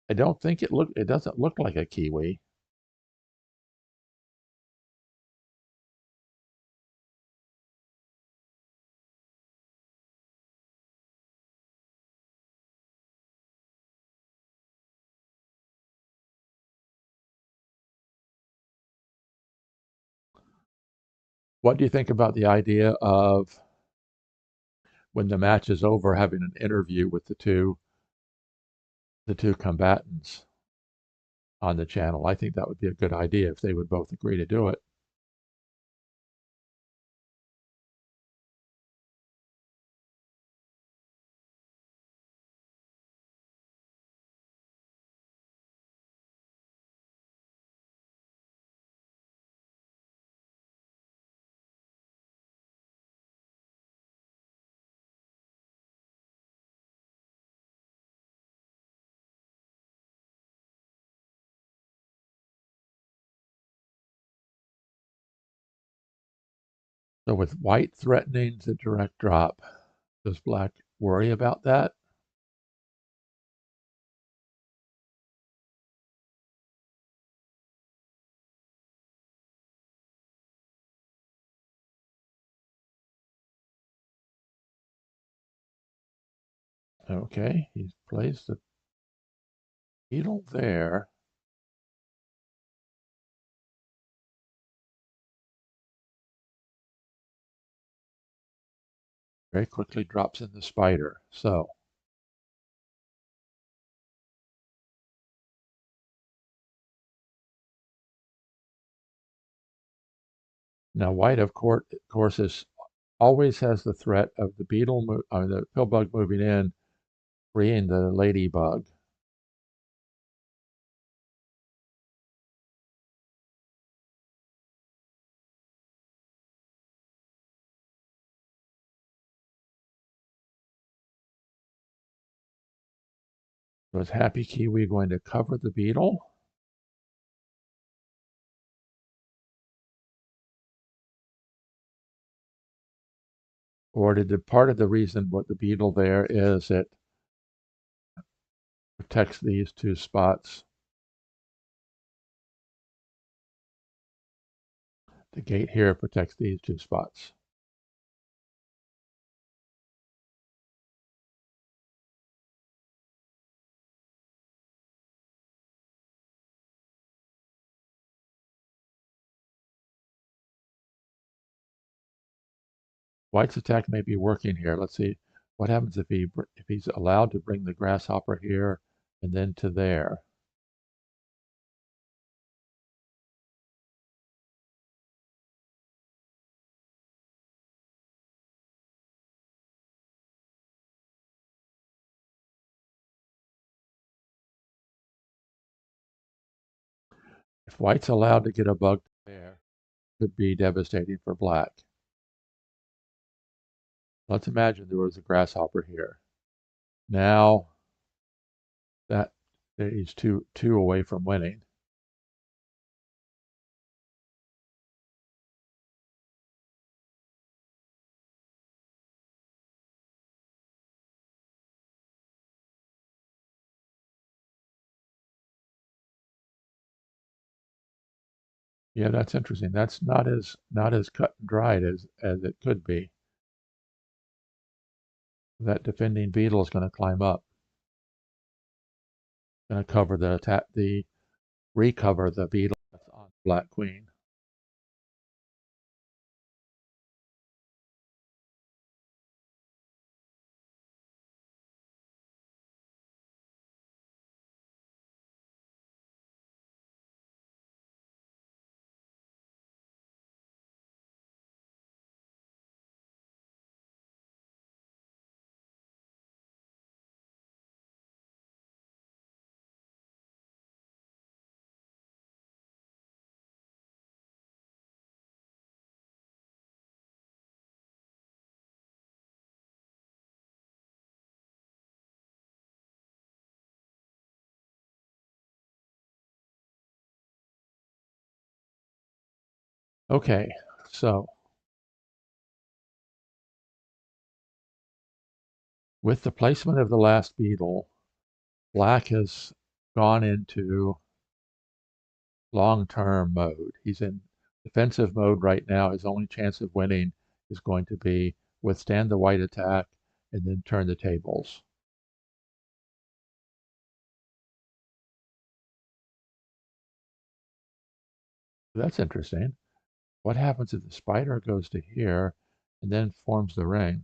I don't think it doesn't look like a kiwi. What do you think about the idea of, when the match is over, having an interview with the two combatants on the channel? I think that would be a good idea if they would both agree to do it. So with white threatening to direct drop, does black worry about that? Okay, he's placed the beetle there. Very quickly drops in the spider. So now white, of course, is always has the threat of the the pill bug moving in, freeing the ladybug. So is HappyKiwi going to cover the beetle? Or did the part of the reason what the beetle there is it protects these two spots? The gate here protects these two spots. White's attack may be working here. Let's see what happens if he's allowed to bring the grasshopper here and then to there. If white's allowed to get a bug there, it could be devastating for black. Let's imagine there was a grasshopper here. Now that he's two away from winning. Yeah, that's interesting. That's not as cut and dried as it could be. That defending beetle is going to climb up, going to cover the recover the beetle that's on black queen. Okay, so with the placement of the last beetle, black has gone into long-term mode. He's in defensive mode right now. His only chance of winning is going to be withstand the white attack and then turn the tables. That's interesting. What happens if the spider goes to here and then forms the ring?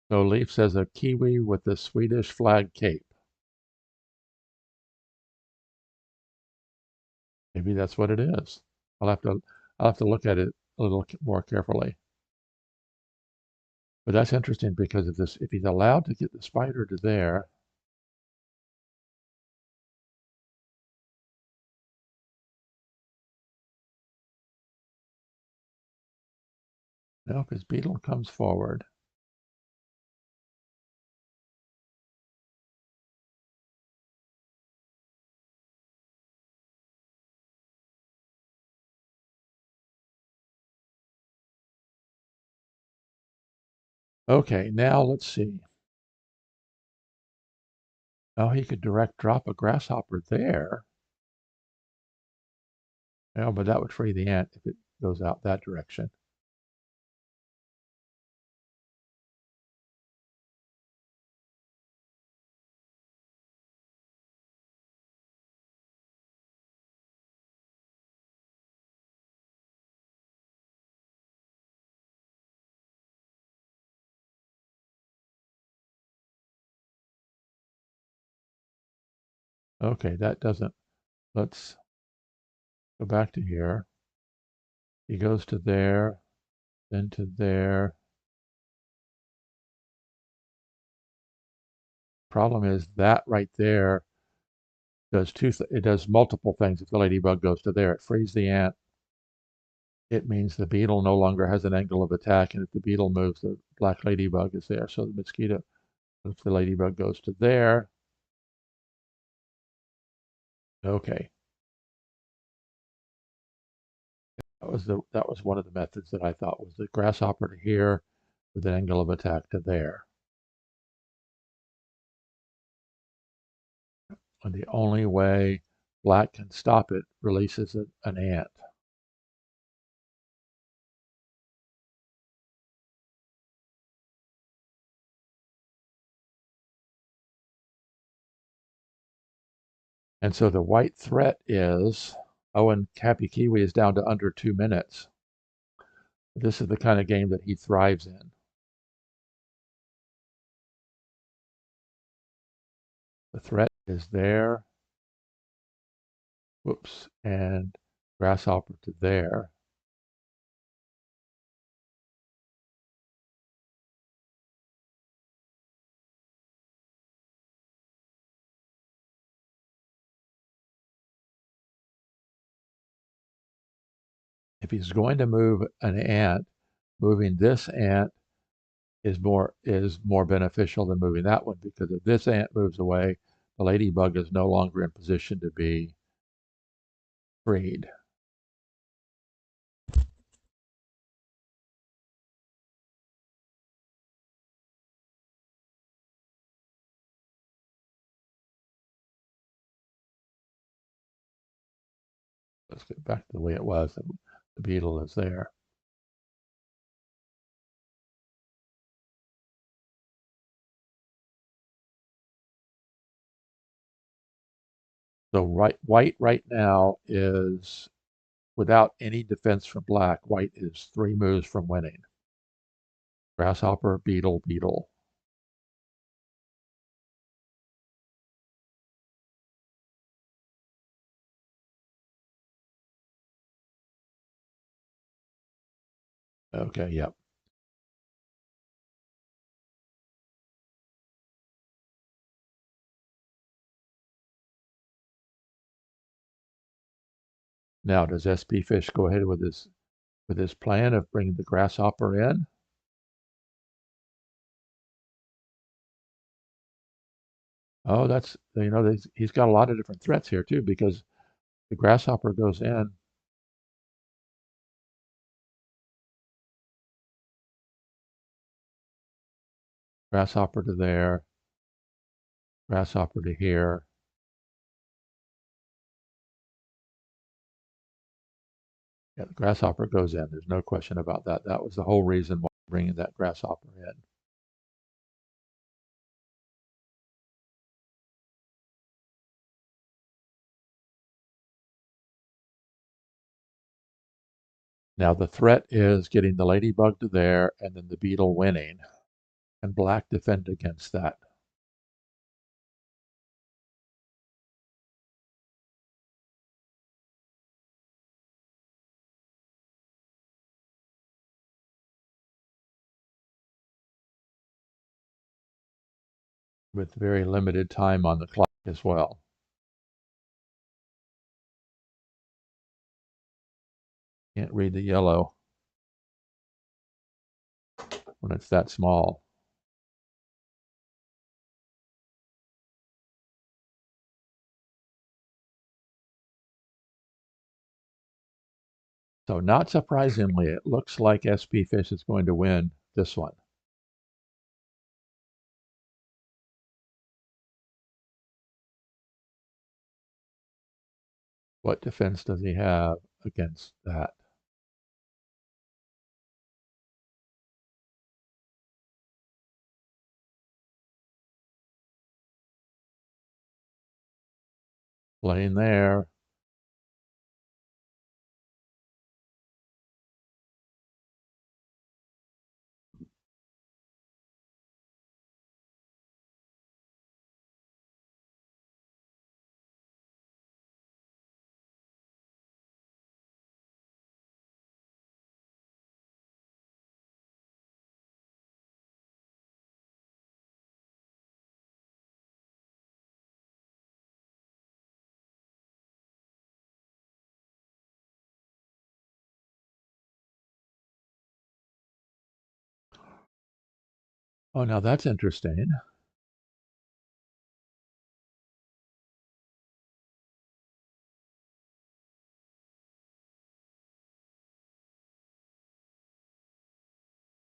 So Leaf says a kiwi with the Swedish flag cape. Maybe that's what it is. I'll have to I'll have to look at it a little more carefully. But that's interesting because if he's allowed to get the spider to there, Nope, his beetle comes forward. Okay, now let's see. Oh, he could direct drop a grasshopper there. No, but that would free the ant if it goes out that direction. Okay, that doesn't. Let's go back to here. He goes to there, then to there. Problem is that right there does it does multiple things. If the ladybug goes to there, it frees the ant. It means the beetle no longer has an angle of attack, and if the beetle moves, the black ladybug is there. So the mosquito, if the ladybug goes to there, okay, that was one of the methods that I thought was the grasshopper to here with an angle of attack to there. And the only way black can stop it releases an ant. And so the white threat is, oh, and HappyKiwi is down to under 2 minutes. This is the kind of game that he thrives in. The threat is there. Whoops, and grasshopper to there. If he's going to move an ant, moving this ant is more beneficial than moving that one, because if this ant moves away, the ladybug is no longer in position to be freed. Let's get back to the way it was. The beetle is there. So white right now is, without any defense from black, white is 3 moves from winning. Grasshopper, beetle, beetle. Okay, yep. Now, does spfish go ahead with his plan of bringing the grasshopper in? Oh, that's, he's got a lot of different threats here too, because the grasshopper goes in. Grasshopper to there, grasshopper to here. Yeah, the grasshopper goes in. There's no question about that. That was the whole reason why bringing that grasshopper in. Now the threat is getting the ladybug to there and then the beetle winning. And black defend against that. With very limited time on the clock as well. Can't read the yellow. when it's that small. So not surprisingly, it looks like spfish is going to win this one. What defense does he have against that? Playing there. Oh, now that's interesting.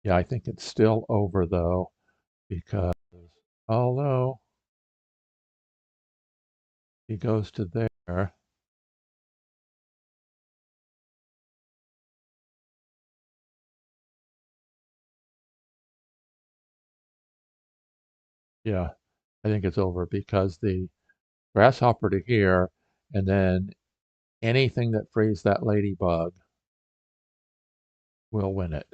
Yeah, I think it's still over though, because although he goes to there, yeah, I think it's over because the grasshopper to here, and then anything that frees that ladybug will win it.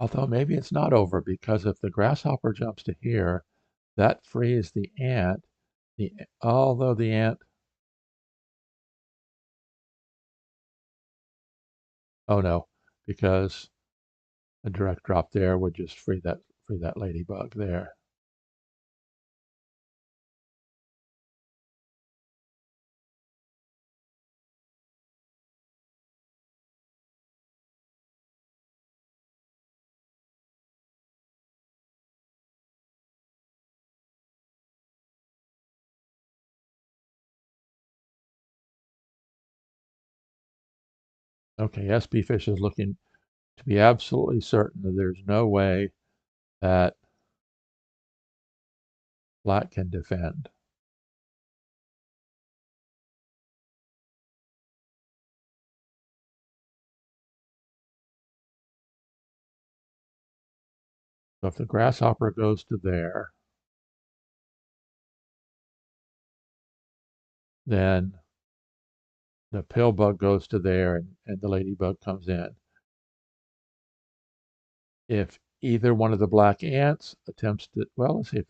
Although maybe it's not over because if the grasshopper jumps to here, that frees the ant. Although the ant, oh no, because a direct drop there would just free that ladybug there. Okay, SB Fish is looking to be absolutely certain that there's no way that black can defend. So if the grasshopper goes to there, then the pill bug goes to there and the ladybug comes in. If either one of the black ants attempts to, well, let's see if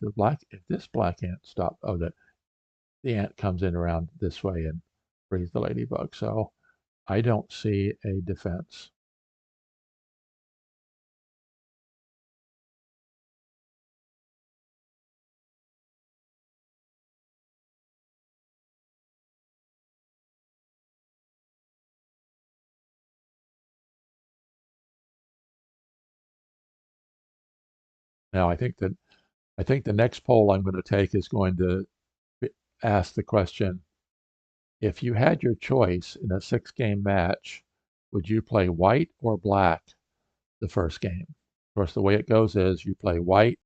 this black ant stops, oh, the ant comes in around this way and frees the ladybug. So I don't see a defense. Now I think the next poll I'm going to take is going to ask the question: if you had your choice in a 6-game match, would you play white or black the first game? Of course, the way it goes is you play white,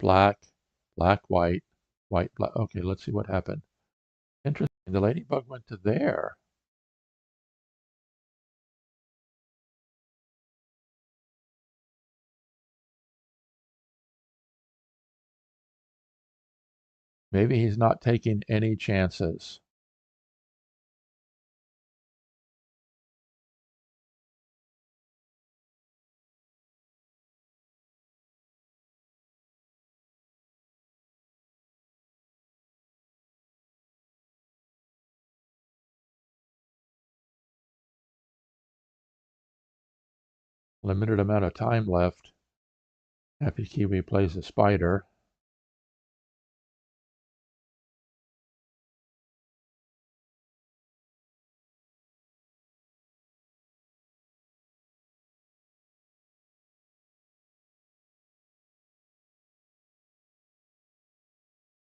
black, black, white, white, black. Okay, let's see what happened. Interesting. The ladybug went to there. Maybe he's not taking any chances. Limited amount of time left. HappyKiwi plays a spider.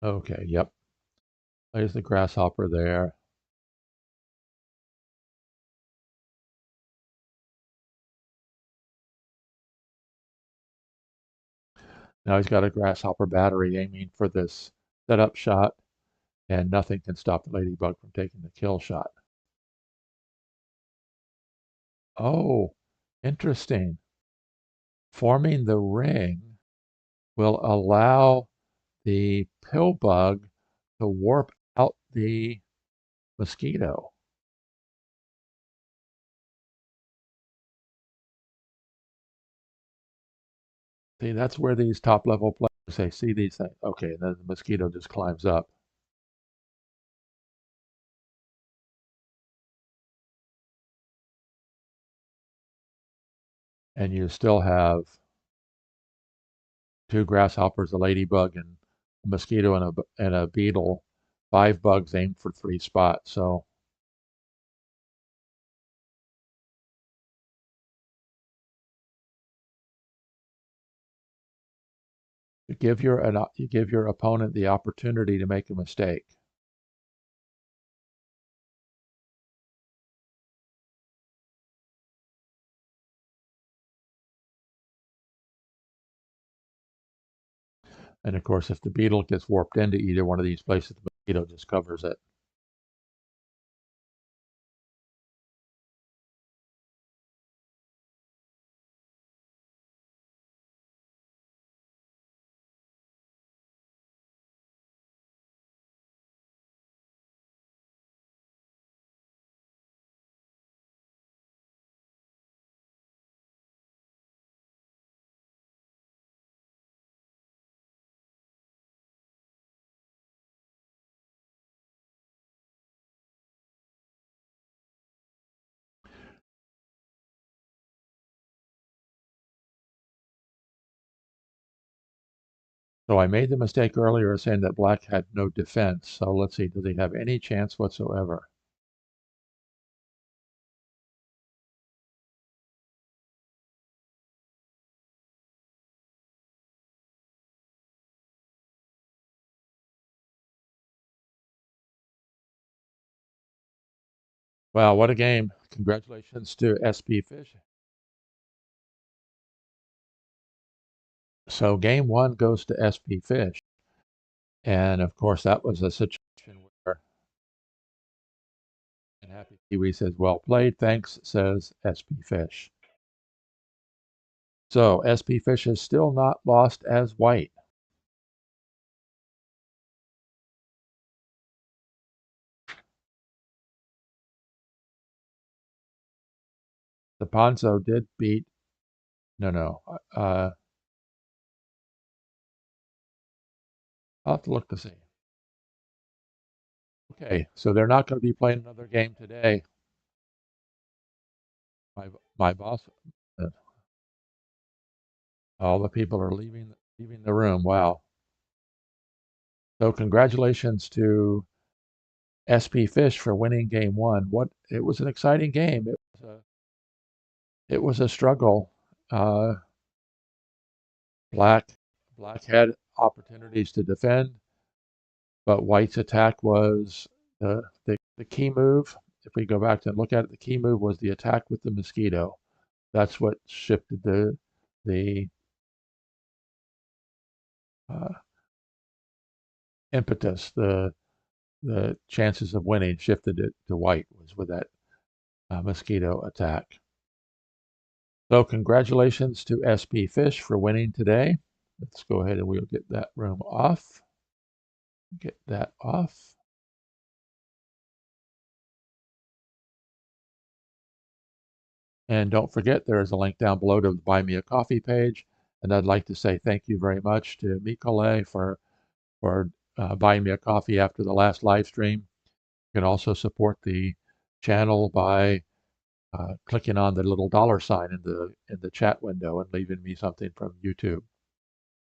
Okay, yep. Plays the grasshopper there. Now he's got a grasshopper battery aiming for this setup shot, and nothing can stop the ladybug from taking the kill shot. Oh, interesting. Forming the ring will allow the pill bug to warp out the mosquito. See, that's where these top level players, they see these things. Okay, and then the mosquito just climbs up. And you still have two grasshoppers, a ladybug, and a mosquito and a beetle. 5 bugs aimed for 3 spots. So you give your opponent the opportunity to make a mistake. And of course, if the beetle gets warped into either one of these places, the mosquito just covers it. So I made the mistake earlier of saying that black had no defense. So let's see, does he have any chance whatsoever? Wow, what a game. Congratulations to spfish. So game 1 goes to spfish. And of course, that was a situation where, and HappyKiwi says, well played, thanks, says spfish. So spfish is still not lost as white. The Ponzo did beat, no, I'll have to look to see. Okay, so they're not going to be playing another game today. My boss, uh, all the people are leaving the room. Wow. So congratulations to spfish for winning game 1. It was an exciting game. It was a struggle. Uh, black black had opportunities to defend, but white's attack was the key move. If we go back and look at it, the key move was the attack with the mosquito. That's what shifted the uh, impetus, the chances of winning shifted it to white was with that mosquito attack. So congratulations to spfish for winning today. Let's go ahead and we'll get that room off. Get that off. And don't forget, there is a link down below to the Buy Me a Coffee page. And I'd like to say thank you very much to Mikole for buying me a coffee after the last live stream. You can also support the channel by clicking on the little dollar sign in the chat window and leaving me something from YouTube.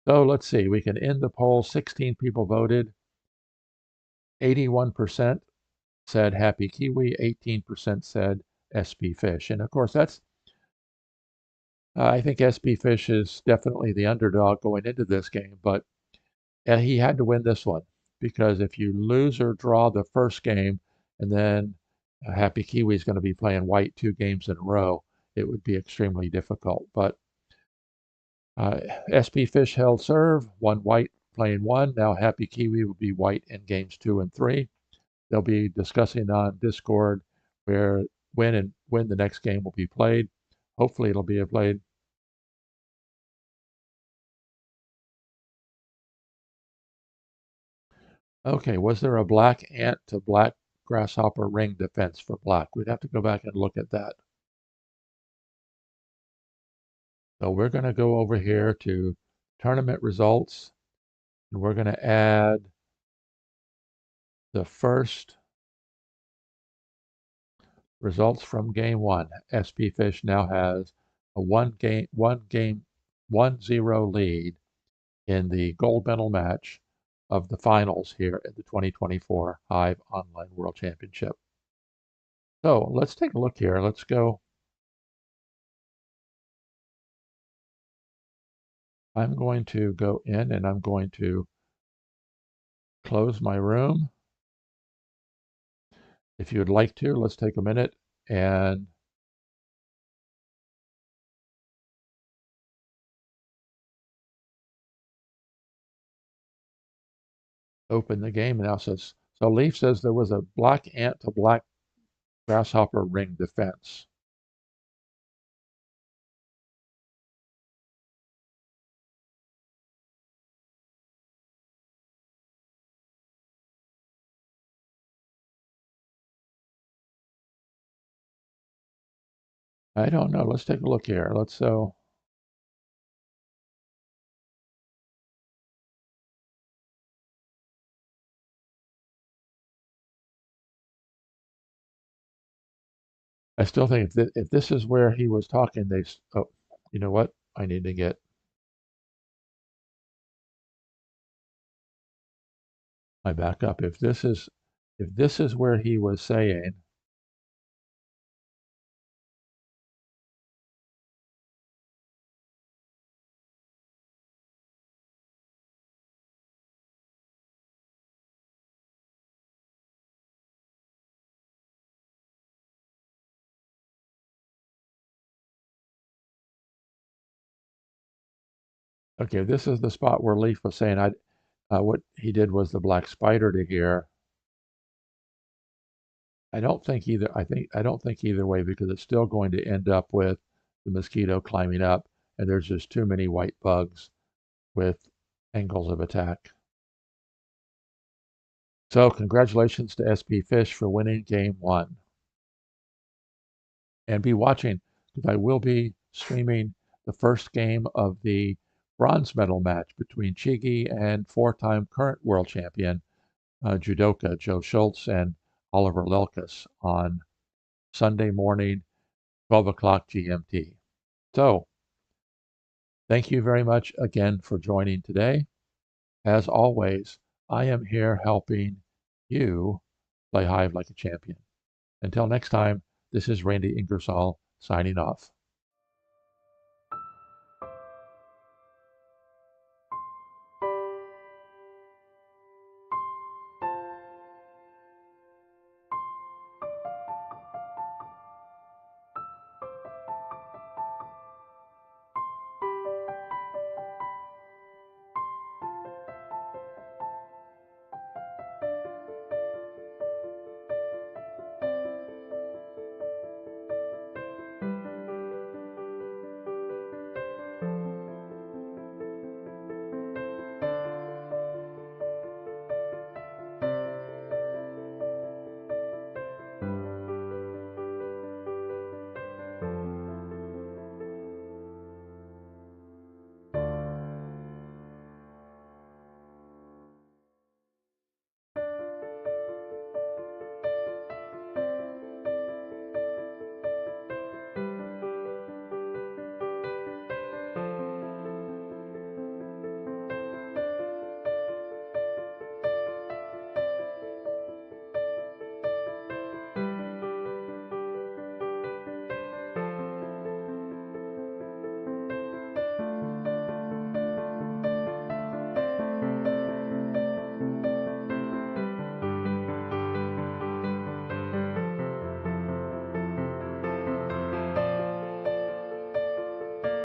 So let's see, we can end the poll. 16 people voted. 81% said HappyKiwi, 18% said spfish. And of course, that's I think spfish is definitely the underdog going into this game, but he had to win this one because if you lose or draw the first game, and then HappyKiwi is going to be playing white 2 games in a row, it would be extremely difficult. But spfish held serve, one white playing 1. Now HappyKiwi will be white in games 2 and 3. They'll be discussing on Discord where when the next game will be played. Hopefully it'll be played. Okay, was there a black ant to black grasshopper ring defense for black? We'd have to go back and look at that. So we're going to go over here to tournament results, and we're going to add the first results from game 1. spfish now has a 1-0 lead in the gold medal match of the finals here at the 2024 Hive Online World Championship. So let's take a look here. Let's go. I'm going to go in and I'm going to close my room. If you would like to, let's take a minute and open the game. And now says, so Leaf says there was a black ant to black grasshopper ring defense. I don't know. Let's take a look here. Let's I still think if this is where he was talking, oh, you know what? I need to get my backup. If this is where he was saying, okay, this is the spot where Leaf was saying what he did was the black spider to here. I don't think either way because it's still going to end up with the mosquito climbing up, and there's just too many white bugs with angles of attack. So congratulations to spfish for winning game 1. And be watching because I will be streaming the first game of the bronze medal match between Chigi and 4-time current world champion judoka Joe Schultz and Oliver Lelkus on Sunday morning, 12 o'clock GMT. So thank you very much again for joining today. As always, I am here helping you play Hive like a champion. Until next time, this is Randy Ingersoll signing off.